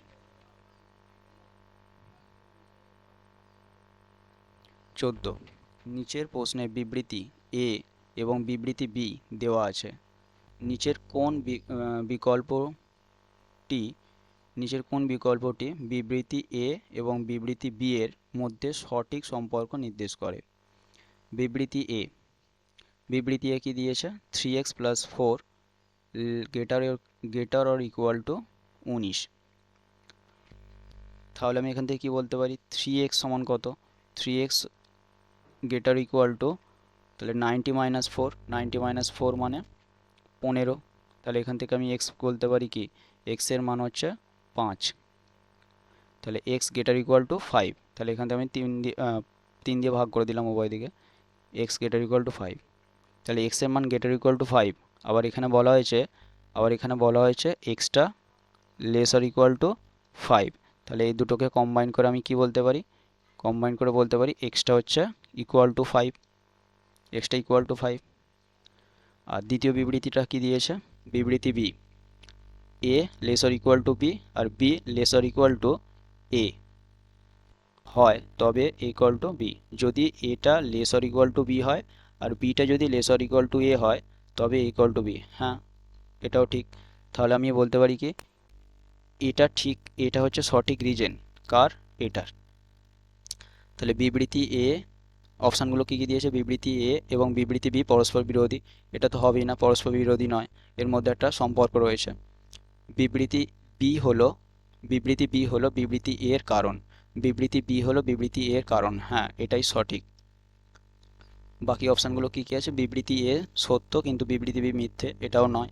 14, নিচের প্রশ্নে বিবৃতি এ এবং বিবৃতি বি দেওয়া আছে। নিচের কোন বিকল্পটি বিবৃতি এ এবং বিবৃতি বি এর মধ্যে সঠিক সম্পর্ক নির্দেশ করে? বিবৃতি এ কি দিয়েছে? 3x + 4 greater or equal two 19। তাহলে আমি এখান থেকে কি বলতে পারি? 3x সমান কত? 3x গ্রেটার ইকুয়াল টু, তাহলে 90 - 4, 90 - 4 মানে 15। তাহলে এখান থেকে আমি x বলতে পারি কি? x এর মান হচ্ছে 5। তাহলে x গ্রেটার ইকুয়াল টু 5। তাহলে এখান থেকে আমি 3 দিয়ে ভাগ করে দিলাম উভয় দিকে। x greater equal to 5। তাহলে x এর মান গ্রেটার ইকুয়াল টু 5। আবার এখানে বলা হয়েছে এক্সটা লেসার ইকুয়াল টু 5। তাহলে এই দুটোকে কম্বাইন করে আমি কি বলতে পারি? বলতে পারি এক্সটা হচ্ছে ইকুয়াল টু 5। এক্সটা ইকুয়াল টু 5। আর দ্বিতীয় বিবৃতিটা কি দিয়েছে? বিবৃতি B, A lesser equal to B আর B lesser equal to A হয় তবে ইকুয়াল টু বি। যদি এটা লেসার ইকুয়াল টু বি হয় আর বিটা যদি লেসার ইকুয়াল টু এ হয় তবে ইকুয়াল টু বি। হ্যাঁ, এটাও ঠিক। তাহলে আমি বলতে পারি কি এটা ঠিক, এটা হচ্ছে সঠিক রিজন। কার? এটার। তাহলে বিবৃতি এ, অপশানগুলো কী কী দিয়েছে? বিবৃতি এ এবং বিবৃতি বি পরস্পর বিরোধী। এটা তো হবেই না, পরস্পর বিরোধী নয়, এর মধ্যে একটা সম্পর্ক রয়েছে। বিবৃতি বি হলো বিবৃতি এর কারণ। বিবৃতি এর কারণ, হ্যাঁ এটাই সঠিক। বাকি অপশানগুলো কী কী আছে? বিবৃতি এ সত্য কিন্তু বিবৃতি বি মিথ্যে, এটাও নয়।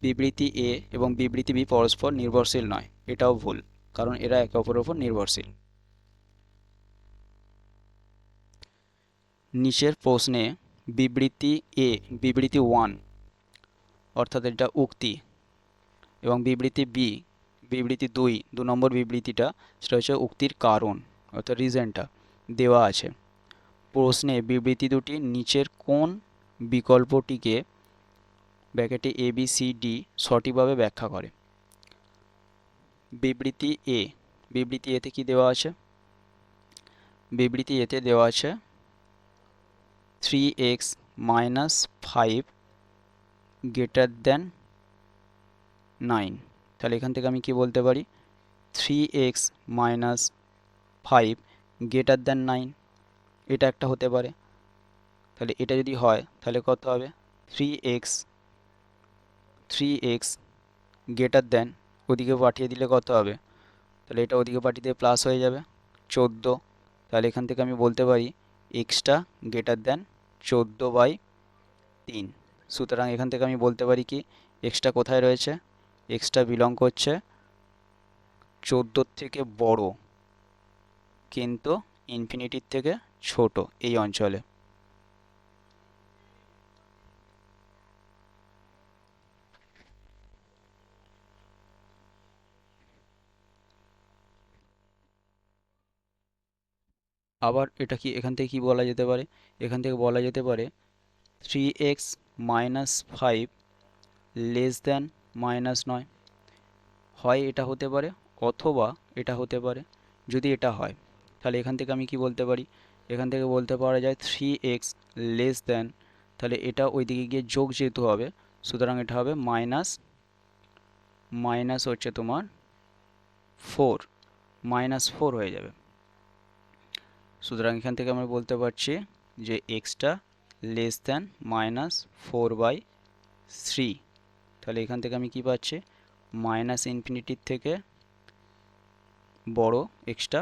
বিবৃতি এ এবং বিবৃতি বি পরস্পর নির্ভরশীল নয়, এটাও ভুল, কারণ এরা একে অপরের উপর নির্ভরশীল। নিচের প্রশ্নে বিবৃতি এ, বিবৃতি 1 অর্থাৎ এটা উক্তি, এবং বিবৃতি বি, বিবৃতি 2 নম্বর বিবৃতিটা, সেটা হচ্ছে উক্তির কারণ অর্থাৎ রিজনটা দেওয়া আছে। প্রশ্নে বিবৃতি দুটি নিচের কোন বিকল্পটিকে ব্র্যাকেটে এ বি সি ডি সঠিকভাবে ব্যাখ্যা করে? বিবৃতি এতে কি দেওয়া আছে? বিবৃতি এতে দেওয়া আছে 3x - 5 গ্রেটার দেন 9। তাহলে এখান থেকে আমি কি বলতে পারি? 3x - 5 গ্রেটার দেন 9, এটা একটা হতে পারে। তাহলে এটা যদি হয় তাহলে কত হবে? 3x গ্রেটার দেন, ওদিকে পাঠিয়ে দিলে কত হবে? তাহলে এটা ওদিকে পাঠিয়ে দিয়ে প্লাস হয়ে যাবে 14। তাহলে এখান থেকে আমি বলতে পারি এক্সটা গ্রেটার দেন 14/3। সুতরাং এখান থেকে আমি বলতে পারি কি এক্সটা কোথায় রয়েছে? এক্সটা বিলং করছে 14 থেকে বড় কিন্তু ইনফিনিটির থেকে ছোট এই অঞ্চলে। আবার এটা কি এখান থেকে কি বলা যেতে পারে? এখান থেকে বলা যেতে পারে 3x - 5 লেস দ্যান -9। হয় এটা হতে পারে অথবা এটা হতে পারে। যদি এটা হয় তাহলে এখান থেকে আমি কি বলতে পারি? এখান থেকে বলতে পারা যায় 3x লেস দ্যান, তাহলে এটা ওইদিকে গিয়ে যোগ যেহেতু হবে, সুতরাং এটা হবে মাইনাস হচ্ছে তোমার 4, -4 হয়ে যাবে। সুতরাং এখান থেকে আমরা বলতে পারছি যে এক্সটা লেস দ্যান -4/3। তাহলে এখান থেকে আমি কি পাচ্ছি? মাইনাস ইনফিনিটির থেকে বড় এক্সটা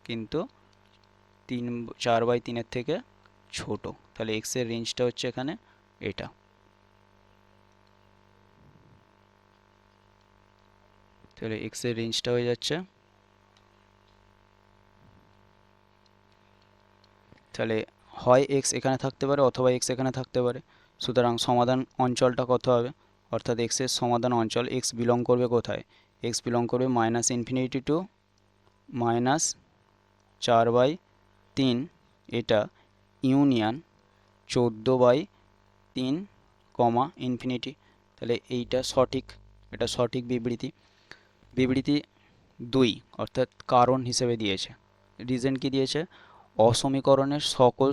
কিন্তু 4/3 থেকে ছোট। তাহলে এক্স এর রেঞ্জটা হচ্ছে এখানে এটা। তাহলে এক্স এর রেঞ্জটা হয়ে যাচ্ছে, তাহলে হয় এক্স এখানে থাকতে পারে অথবা এক্স এখানে থাকতে পারে। সুতরাং সমাধান অঞ্চলটা কত হবে? অর্থাৎ এক্স এর সমাধান অঞ্চল, এক্স বিলং করবে কোথায়? এক্স বিলং করবে -ইনফিনিটি টু -4/3, এটা ইউনিয়ন 14/3 ইনফিনিটি। তাহলে এইটা সঠিক। এটা সঠিক বিবৃতি। বিবৃতি 2 অর্থাৎ কারণ হিসেবে দিয়েছে, রিজন কি দিয়েছে, অসমীকরণের সকল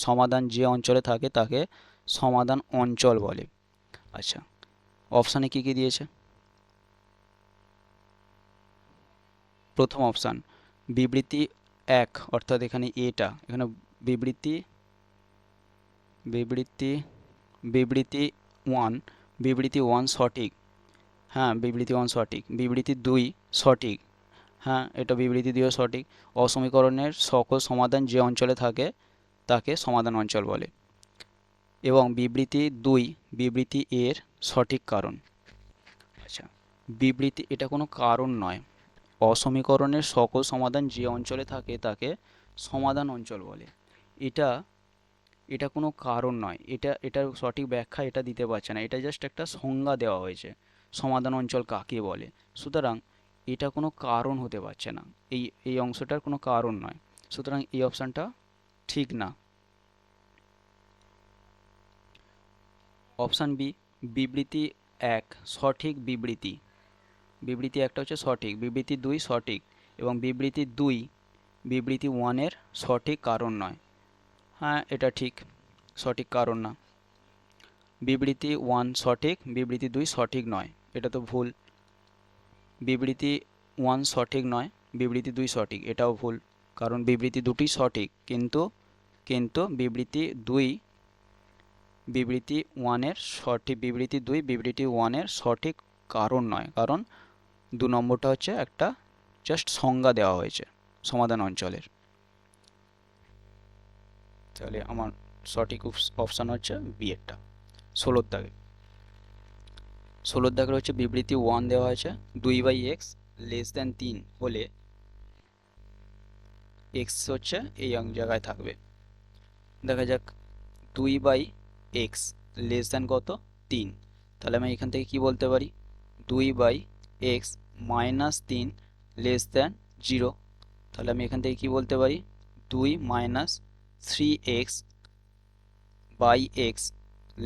সমাধান যে অঞ্চলে থাকে তাকে সমাধান অঞ্চল বলে। আচ্ছা, অপশানে কি কি দিয়েছে? প্রথম অপশান বিবৃতি 1 অর্থাৎ এখানে এটা, এখানে বিবৃতি বিবৃতি বিবৃতি 1, বিবৃতি 1 সঠিক, হ্যাঁ বিবৃতি 1 সঠিক। বিবৃতি 2 সঠিক, হ্যাঁ এটা বিবৃতি 2 সঠিক। অসমীকরণের সকল সমাধান যে অঞ্চলে থাকে তাকে সমাধান অঞ্চল বলে। এবং বিবৃতি 2 বিবৃতি এর সঠিক কারণ। আচ্ছা, বিবৃতি এটা কোনো কারণ নয়, অসমীকরণের সকল সমাধান যে অঞ্চলে থাকে তাকে সমাধান অঞ্চল বলে। এটা এটা কোনো কারণ নয়, এটার সঠিক ব্যাখ্যা এটা দিতে পারছে না, এটা জাস্ট একটা সংজ্ঞা দেওয়া হয়েছে সমাধান অঞ্চল কাকে বলে। সুতরাং এটা কোনো কারণ হতে পারছে না, এই অংশটার কোনো কারণ নয়, সুতরাং এই অপশানটা ঠিক না। অপশান বি বিবৃতি 1 সঠিক বিবৃতি, বিবৃতি 1টা হচ্ছে সঠিক, বিবৃতি 2 সঠিক এবং বিবৃতি 2 বিবৃতি 1 এর সঠিক কারণ নয়। হ্যাঁ এটা ঠিক, সঠিক কারণ না। বিবৃতি 1 সঠিক, বিবৃতি 2 সঠিক নয়, এটা তো ভুল। বিবৃতি 1 সঠিক নয়, বিবৃতি 2 সঠিক, এটাও ভুল, কারণ বিবৃতি দুটি সঠিক, কিন্তু বিবৃতি 2 বিবৃতি 1 এর সঠিক, বিবৃতি 2 বিবৃতি 1 এর সঠিক কারণ নয়, কারণ 2 নম্বরটা হচ্ছে একটা জাস্ট সংজ্ঞা দেওয়া হয়েছে সমাধান অঞ্চলের। তাহলে আমার সঠিক অপশান হচ্ছে বি এরটা। 16 দাগে, 16 দাগের হচ্ছে বিবৃতি 1 দেওয়া হয়েছে 2/x লেস দেন 3 হলে x হচ্ছে এই জায়গায় থাকবে। দেখা যাক 2/x লেস দেন কত, 3, তাহলে আমি এখান থেকে কি বলতে পারি, 2/x মাইনাস 3 লেস দেন 0, তাহলে আমি এখান থেকে কি বলতে পারি, 2 minus 3x by x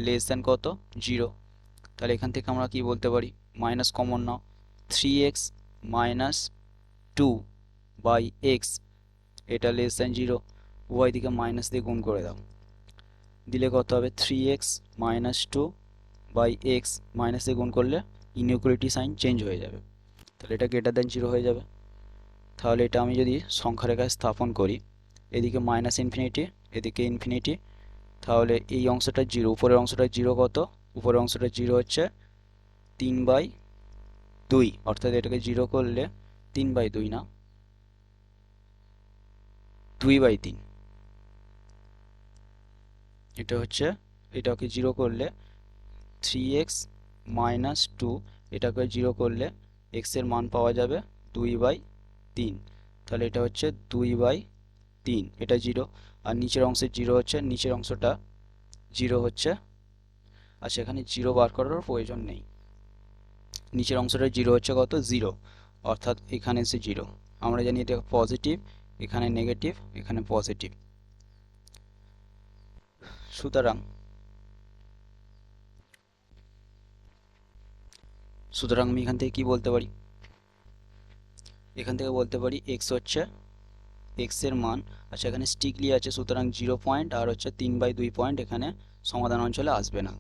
less than কত, 0, তাহলে এখান থেকে আমরা কি বলতে পারি, মাইনাস কমন নাও, 3x মাইনাস 2 বাই এক্স এটা লেস দেন 0, উভয় দিকে মাইনাস দিয়ে গুণ করে দাও, দিলে কত হবে, 3x minus 2 by x, minus দিয়ে গুণ করলে ইনইকুয়ালিটি সাইন চেঞ্জ হয়ে যাবে, তাহলে এটা গ্রেটার দেন 0 হয়ে যাবে। তাহলে এটা আমি যদি সংখ্যা রেখায় স্থাপন করি, এদিকে মাইনাস ইনফিনিটি এদিকে ইনফিনিটি, তাহলে এই অংশটা 0, উপরের অংশটা 0 কত, উপরের অংশটা 0 হচ্ছে 3/2, অর্থাৎ এটাকে 0 করলে 3/2 না 2/3, এটা হচ্ছে, এটাকে 0 করলে 3x মাইনাস 2, এটাকে 0 করলে x এর মান পাওয়া যাবে 2/3, তাহলে এটা হচ্ছে 2/3, এটা 0, আর নিচের অংশের 0 হচ্ছে, নিচের অংশটা 0 হচ্ছে, আর সেখানে 0 বার করার প্রয়োজন নেই, নিচের অংশটা 0 হচ্ছে কত, 0, অর্থাৎ এখানে এসে 0, আমরা জানি এটা পজিটিভ, এখানে নেগেটিভ, এখানে পজিটিভ, সুতরাং আমি এখান থেকে কি বলতে পারি, এখান থেকে বলতে পারি x হচ্ছে, x এর মান, আচ্ছা এখানে স্ট্রিক্টলি আছে, সুতরাং 0 পয়েন্ট আর হচ্ছে 3/2 পয়েন্ট এখানে সমাধান অঞ্চলে আসবে না,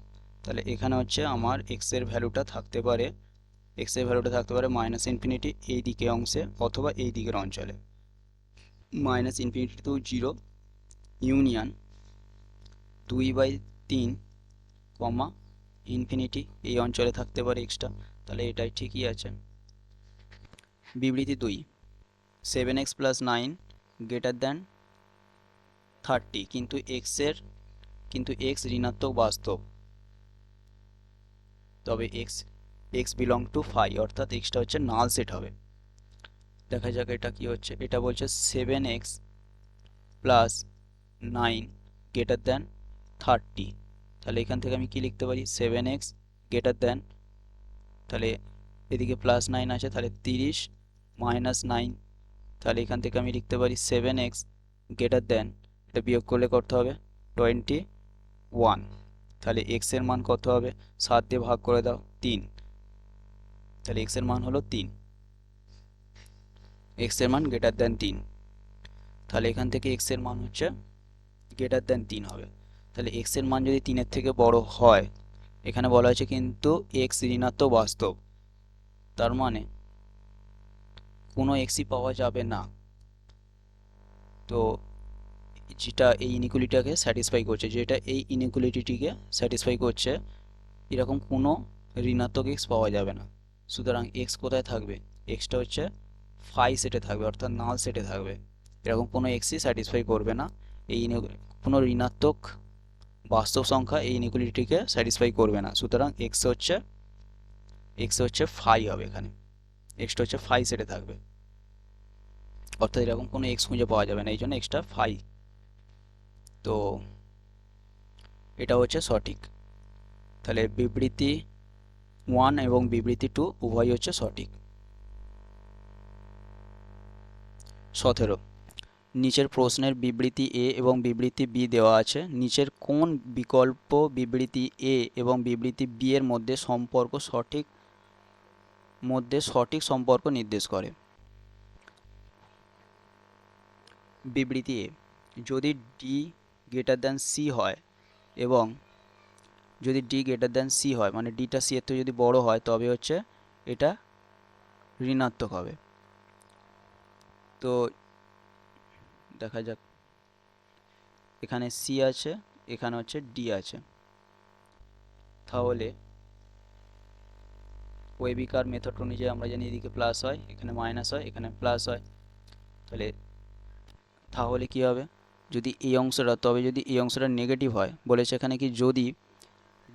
তাহলে এখানে হচ্ছে আমার x এর ভ্যালুটা থাকতে পারে, মাইনাস ইনফিনিটি এই দিকে অংশে অথবা এই দিকের অঞ্চলে, মাইনাস ইনফিনিটি টু 0 ইউনিয়ন 2/3 কমা ইনফিনিটি এই অঞ্চলে থাকতে পারে এক্সটা, তাহলে এটাই ঠিকই আছে। বিবৃতি 2 7x প্লাস 9 গ্রেটার দ্যান 30, কিন্তু x ঋণাত্মক বাস্তব, তবে x বিলং টু ফাই, অর্থাৎ xটা হচ্ছে নাল সেট হবে। দেখা যাক এটা কি হচ্ছে, এটা বলছে 7x প্লাস 9 গ্রেটার দ্যান 30, তাহলে এখান থেকে আমি কি লিখতে পারি, 7x গ্রেটার দ্যান, তাহলে এদিকে প্লাস 9 আছে, তাহলে 30 মাইনাস 9, তাহলে এখান থেকে আমি লিখতে পারি 7x গ্রেটার দ্যান, এটা বিয়োগ করলে করতে হবে 21, তাহলে x এর মান কত হবে, 7 দিয়ে ভাগ করে দাও 3, তাহলে এক্স এর মান হলো 3, এক্স এর মান গ্রেটার দেন 3। তাহলে এখান থেকে এক্স এর মান হচ্ছে গ্রেটার দেন 3 হবে। তাহলে এক্স এর মান যদি 3-এর থেকে বড় হয়, এখানে বলা হয়েছে কিন্তু এক্স ঋণাত্মক বাস্তব, তার মানে কোনো এক্সই পাওয়া যাবে না। তো যেটা এই ইনইকুয়ালিটিটাকে স্যাটিসফাই করছে, যেটা এই ইনইকুয়ালিটিটিকে স্যাটিসফাই করছে, এরকম কোনো ঋণাত্মক এক্স পাওয়া যাবে না। সুতরাং এক্স কোথায় থাকবে? এক্সটা হচ্ছে ফাই সেটে থাকবে, অর্থাৎ নাল সেটে থাকবে। এরকম কোনো এক্সই স্যাটিসফাই করবে না, এই কোনো ঋণাত্মক বাস্তব সংখ্যা এই ইনইকুয়ালিটিকে স্যাটিসফাই করবে না। সুতরাং এক্স হচ্ছে ফাই হবে, এখানে এক্সটা হচ্ছে ফাই সেটে থাকবে, অর্থাৎ এরকম কোনো এক্স খুঁজে পাওয়া যাবে না, এই জন্য এক্সটা ফাই। তো এটা হচ্ছে সঠিক। তাহলে বিবৃতি 1 এবং বিবৃতি 2 উভয়ই হচ্ছে সঠিক। 17, নিচের প্রশ্নের বিবৃতি এ এবং বিবৃতি বি দেওয়া আছে, নিচের কোন বিকল্প বিবৃতি এ এবং বিবৃতি বি এর মধ্যে সঠিক সম্পর্ক নির্দেশ করে? বিবৃতি এ, যদি ডি গ্রেটার দ্যান সি হয় এবং যদি ডি গ্রেটার দ্যান সি হয়, মানে ডিটা সি এর থেকে যদি বড় হয়, তবে হচ্ছে এটা ঋণাত্মক হবে। তো দেখা যাক, এখানে সি আছে, এখানে হচ্ছে ডি আছে, তাহলে ওয়েবিকার মেথড অনুযায়ী আমরা জানি এদিকে প্লাস হয়, এখানে মাইনাস হয়, এখানে প্লাস হয়। তাহলে কি হবে? যদি এই অংশটা, তবে যদি এই অংশটা নেগেটিভ হয়, বলেছে এখানে কি যদি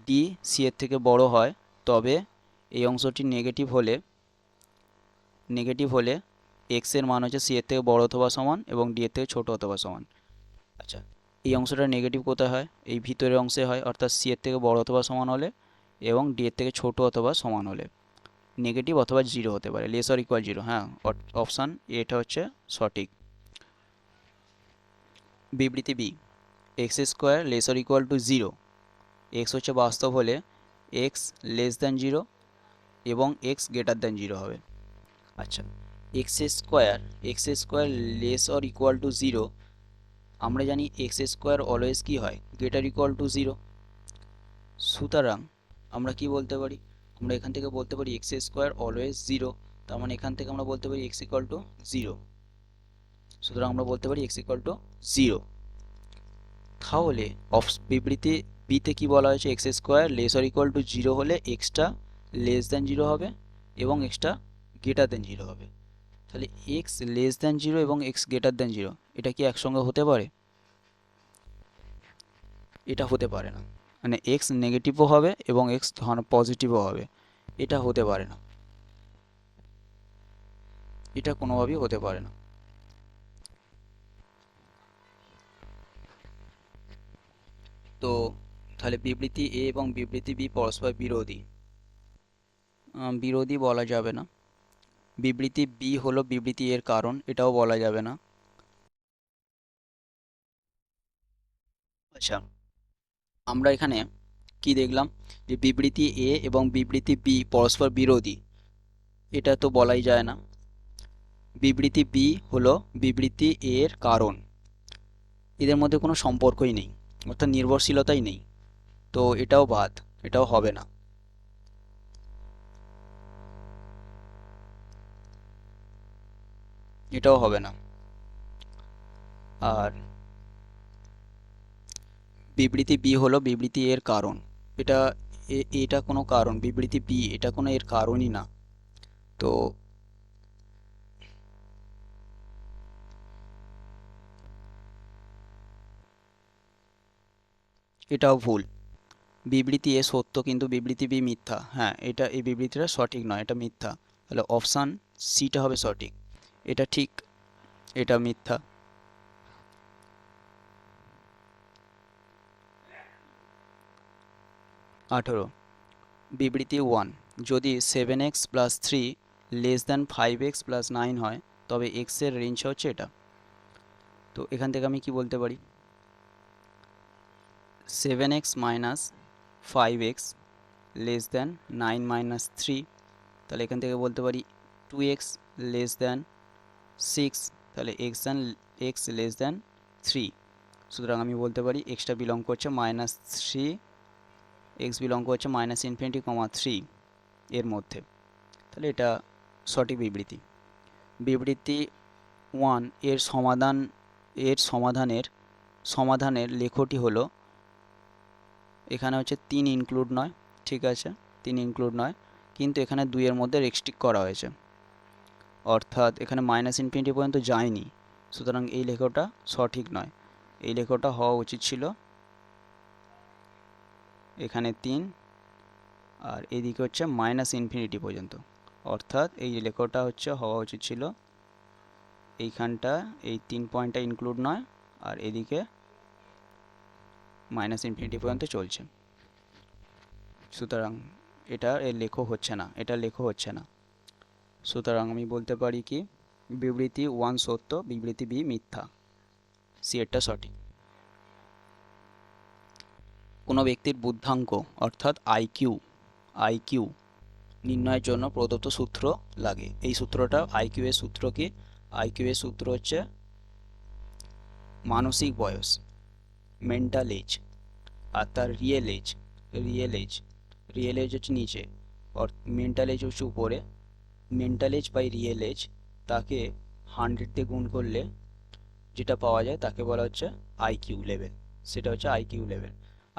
ডি সি এর থেকে বড় হয়, তবে এই অংশটি নেগেটিভ হলে এক্স এর মান হচ্ছে সি এর থেকে বড় অথবা সমান এবং ডি এর থেকে ছোট অথবা সমান। আচ্ছা, এই অংশটা নেগেটিভ কোথায় হয়? এই ভিতরের অংশে হয়, অর্থাৎ সি এর থেকে বড় অথবা সমান হলে এবং ডি এর থেকে ছোট অথবা সমান হলে। নেগেটিভ অথবা জিরো হতে পারে, লেস অর ইকুয়াল জিরো। হ্যাঁ, অপশান এটা হচ্ছে সঠিক। বিবৃতি B, x square less or equal to zero, x হচ্ছে বাস্তব হলে এক্স লেস দ্যান জিরো এবং এক্স গ্রেটার দ্যান জিরো হবে। আচ্ছা, x square less or equal to zero, আমরা জানি এক্স স্কোয়ার অলওয়েজ কী হয়? Greater equal to zero. সুতরাং আমরা কি বলতে পারি? আমরা এখান থেকে বলতে পারি এক্স স্কোয়ার অলওয়েজ জিরো, তার মানে এখান থেকে আমরা বলতে পারি এক্স ইকুয়াল টু জিরো। সুতরাং আমরা বলতে পারি এক্স ইকুয়াল টু জিরো। তাহলে বিবৃতি বিতে কি বলা হয়েছে? X square less or equal to zero হলে এক্সটা লেস দ্যান জিরো হবে এবং এক্সটা গ্রেটার দ্যান জিরো হবে। তাহলে এক্স লেস দ্যান জিরো এবং এক্স গ্রেটার দ্যান জিরো, এটা কি একসঙ্গে হতে পারে? এটা হতে পারে না, মানে এক্স নেগেটিভও হবে এবং এক্স পজিটিভও হবে, এটা হতে পারে না, এটা কোনোভাবেই হতে পারে না। তো তাহলে বিবৃতি এ এবং বিবৃতি বি পরস্পর বিরোধী? বিরোধী বলা যাবে না। বিবৃতি বি হলো বিবৃতি এর কারণ, এটাও বলা যাবে না। আচ্ছা, আমরা এখানে কি দেখলাম? যে বিবৃতি এ এবং বিবৃতি বি পরস্পর বিরোধী, এটা তো বলাই যায় না। বিবৃতি বি হলো বিবৃতি এর কারণ, এদের মধ্যে কোনো সম্পর্কই নেই, অর্থাৎ নির্ভরশীলতাই নেই, তো এটাও বাদ, এটাও হবে না। এটাও হবে না। আর বিবৃতি বি হলো বিবৃতি এর কারণ, এটা এটা কোনো কারণ, বিবৃতি বি এটা কোনো এর কারণই না, তো এটাও ভুল। বিবৃতি এ সত্য কিন্তু বিবৃতি বি মিথ্যা, হ্যাঁ এটা এই বিবৃতিটা সঠিক নয়, এটা মিথ্যা। তাহলে অপশান সিটা হবে সঠিক, এটা ঠিক, এটা মিথ্যা। 18, বিবৃতি 1, যদি 7x plus 3 less than 5x plus 9 হয়, তবে এক্স এর রেঞ্জ হচ্ছে এটা। তো এখান থেকে আমি কি বলতে পারি? 7x minus 5x less than 9 minus 3 তাহলে এখান থেকে বলতে পারি 2x লেস দ্যান 6, তাহলে x লেস দ্যান 3। সুতরাং আমি বলতে পারি এক্সটা বিলং করছে -3, এক্স বিলং করছে -∞, 3 এর মধ্যে। তাহলে এটা সঠিক বিবৃতি। বিবৃতি 1 এর সমাধানের লেখটি হলো, এখানে হচ্ছে 3 ইনক্লুড নয়, ঠিক আছে 3 ইনক্লুড নয়, কিন্তু এখানে 2 এর মধ্যে রেস্ট্রিক্ট করা হয়েছে, অর্থাৎ এখানে -∞ পর্যন্ত যায়নি। সুতরাং এই লেখটা সঠিক নয়। এই লেখটা হওয়া উচিত ছিল এখানে 3, আর এদিকে হচ্ছে -∞ পর্যন্ত, অর্থাৎ এই লেখটা হচ্ছে হওয়া উচিত ছিল এইখানটা, এই 3 পয়েন্টটা ইনক্লুড নয়, আর এদিকে -∞ পর্যন্ত চলছে। সুতরাং এটা লেখ হচ্ছে না। সুতরাং আমি বলতে পারি কি, বিবৃতি 1 সত্য, বিবৃতি বি মিথ্যা, সি এরটা সঠিক। কোনো ব্যক্তির বুদ্ধাঙ্ক অর্থাৎ আইকিউ নির্ণয়ের জন্য প্রদত্ত সূত্র লাগে। এই সূত্রটা আইকিউ এর সূত্র কি? আইকিউ এর সূত্র হচ্ছে মানসিক বয়স, মেন্টাল এজ, আর তার রিয়েল এজ হচ্ছে নিচে, আর মেন্টাল এজ হচ্ছে উপরে। Mental age by real age, তাকে 100 দিয়ে গুণ করলে যেটা পাওয়া যায় তাকে বলা হচ্ছে আইকিউ লেভেল। সেটা হচ্ছে আইকিউ লেভেল।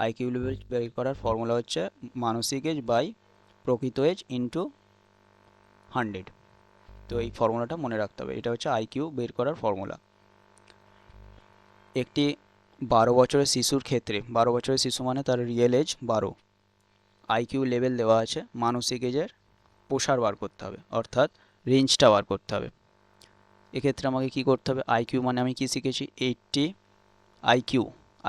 আইকিউ লেভেল বের করার ফর্মুলা হচ্ছে মানসিক এজ বাই প্রকৃত এজ ইন্টু 100। তো এই ফর্মুলাটা মনে রাখতে হবে, এটা হচ্ছে আইকিউ বের করার ফর্মুলা। একটি 12 বছরের শিশুর ক্ষেত্রে, 12 বছরের শিশু মানে তার রিয়েল এজ 12, আইকিউ লেভেল দেওয়া আছে, মানসিক এজের প্রসার বার করতে হবে, অর্থাৎ রেঞ্জটা বার করতে হবে। এক্ষেত্রে আমাকে কি করতে হবে, আইকিউ মানে আমি কি শিখেছি 80,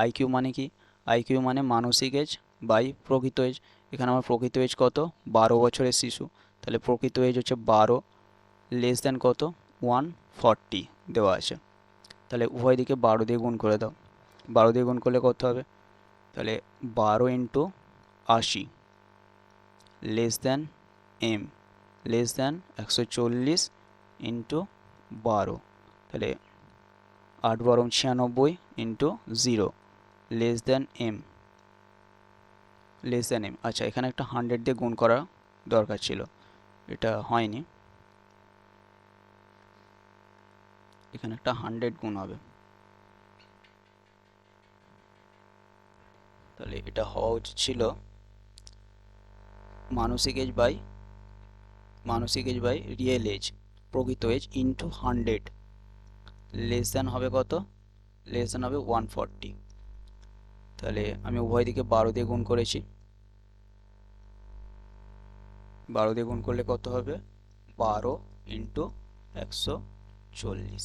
আইকিউ মানে কি, আইকিউ মানে মানসিক এজ বাই প্রকৃত এজ। এখানে আমার প্রকৃত এজ কত, 12 বছরের শিশু, তাহলে প্রকৃত এজ হচ্ছে 12 লেস দেন কত 140 দেওয়া আছে। তাহলে উভয় দিকে 12 দিয়ে গুণ করে দাও, 12 দিয়ে গুণ করলে কত হবে, তাহলে 12 into 80 less than M, less than 140 into 12, তাহলে 8 12 96 ইন্টু 0 লেস দেন এম, আচ্ছা এখানে একটা 100 দিয়ে গুণ করা দরকার ছিল, এটা হয়নি, এখানে একটা 100 গুণ হবে, তাহলে এটা হওয়া উচিত ছিল মানসিক এজ বাই রিয়েল এজ, প্রকৃত এজ ইন্টু 100, লেস দেন হবে কত, লেস দেন হবে 140। তাহলে আমি উভয় দিকে 12 দিয়ে গুণ করেছি, 12 দিয়ে গুণ করলে কত হবে, 12 ইন্টু 140,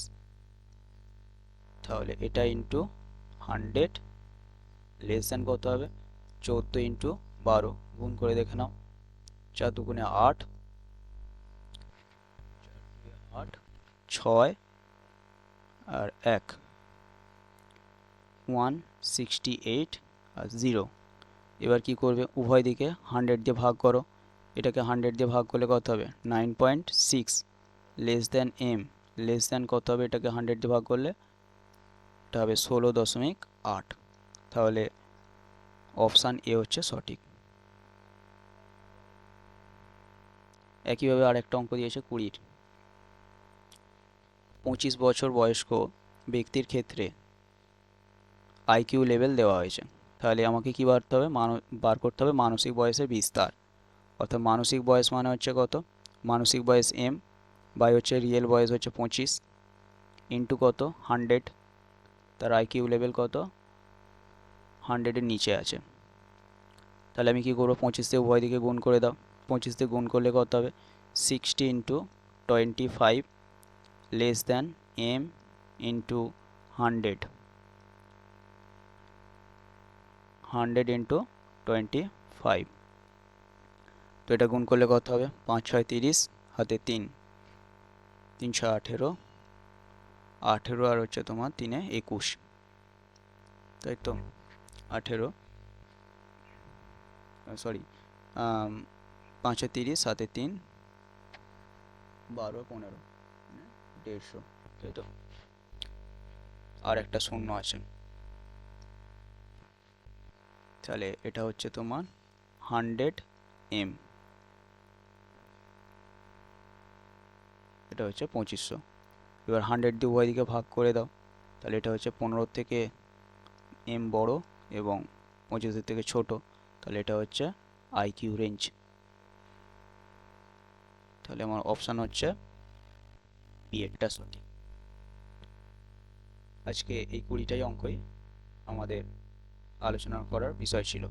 তাহলে এটা ইন্টু 100 লেস দেন কত হবে, 14 ইন্টু 12 গুণ করে দেখে নাও, 4 দুগুণে 8, 6 আর 1 168 আর 0। এবার কি করবে, উভয় দিকে 100 দিয়ে ভাগ করো, এটাকে 100 দিয়ে ভাগ করলে কত হবে 9.6 less than M, less than কত হবে, এটাকে 100 দিয়ে ভাগ করলে এটা হবে 16.8। তাহলে অপশান এ হচ্ছে সঠিক। একইভাবে আরেকটা অঙ্ক দিয়েছে 20, 25 বছর বয়স্ক ব্যক্তির ক্ষেত্রে আইকিউ লেভেল দেওয়া হয়েছে। তাহলে আমাকে কি বার করতে হবে মানসিক বয়সের বিস্তার, অর্থাৎ মানসিক বয়স মানে হচ্ছে কত, মানসিক বয়স এম বাই হচ্ছে রিয়েল বয়স হচ্ছে 25 ইন্টু কত 100, তার আইকিউ লেভেল কত 100-এর নিচে আছে। তাহলে আমি কি করবো, 25 দিয়ে উভয় দিকে গুণ করে দাও, 25 দিয়ে গুণ করলে কত হবে 60 into 25 less than M into 100, 100 into 25, তো এটা গুণ করলে কত হবে 5 6 30 হাতে 3, 3 6 18, 18 আর হচ্ছে তোমার 3 21, তাই তো 18 সরি 5 30 হাতে 3 12 15 150, তাই তো। আর একটা শূন্য আছে, তাহলে এটা হচ্ছে তোমার 100 m, এটা হচ্ছে 2500। এবার 100 দিয়ে উভয় দিকে ভাগ করে দাও, তাহলে এটা হচ্ছে 15 থেকে m বড় এবং 25 থেকে ছোট, তাহলে এটা হচ্ছে আইকিউ রেঞ্জ। তাহলে আমার অপশান হচ্ছে বি এরটা সঠিক। আজকে এই 20টাই অঙ্কই আমাদের আলোচনা করার বিষয় ছিল।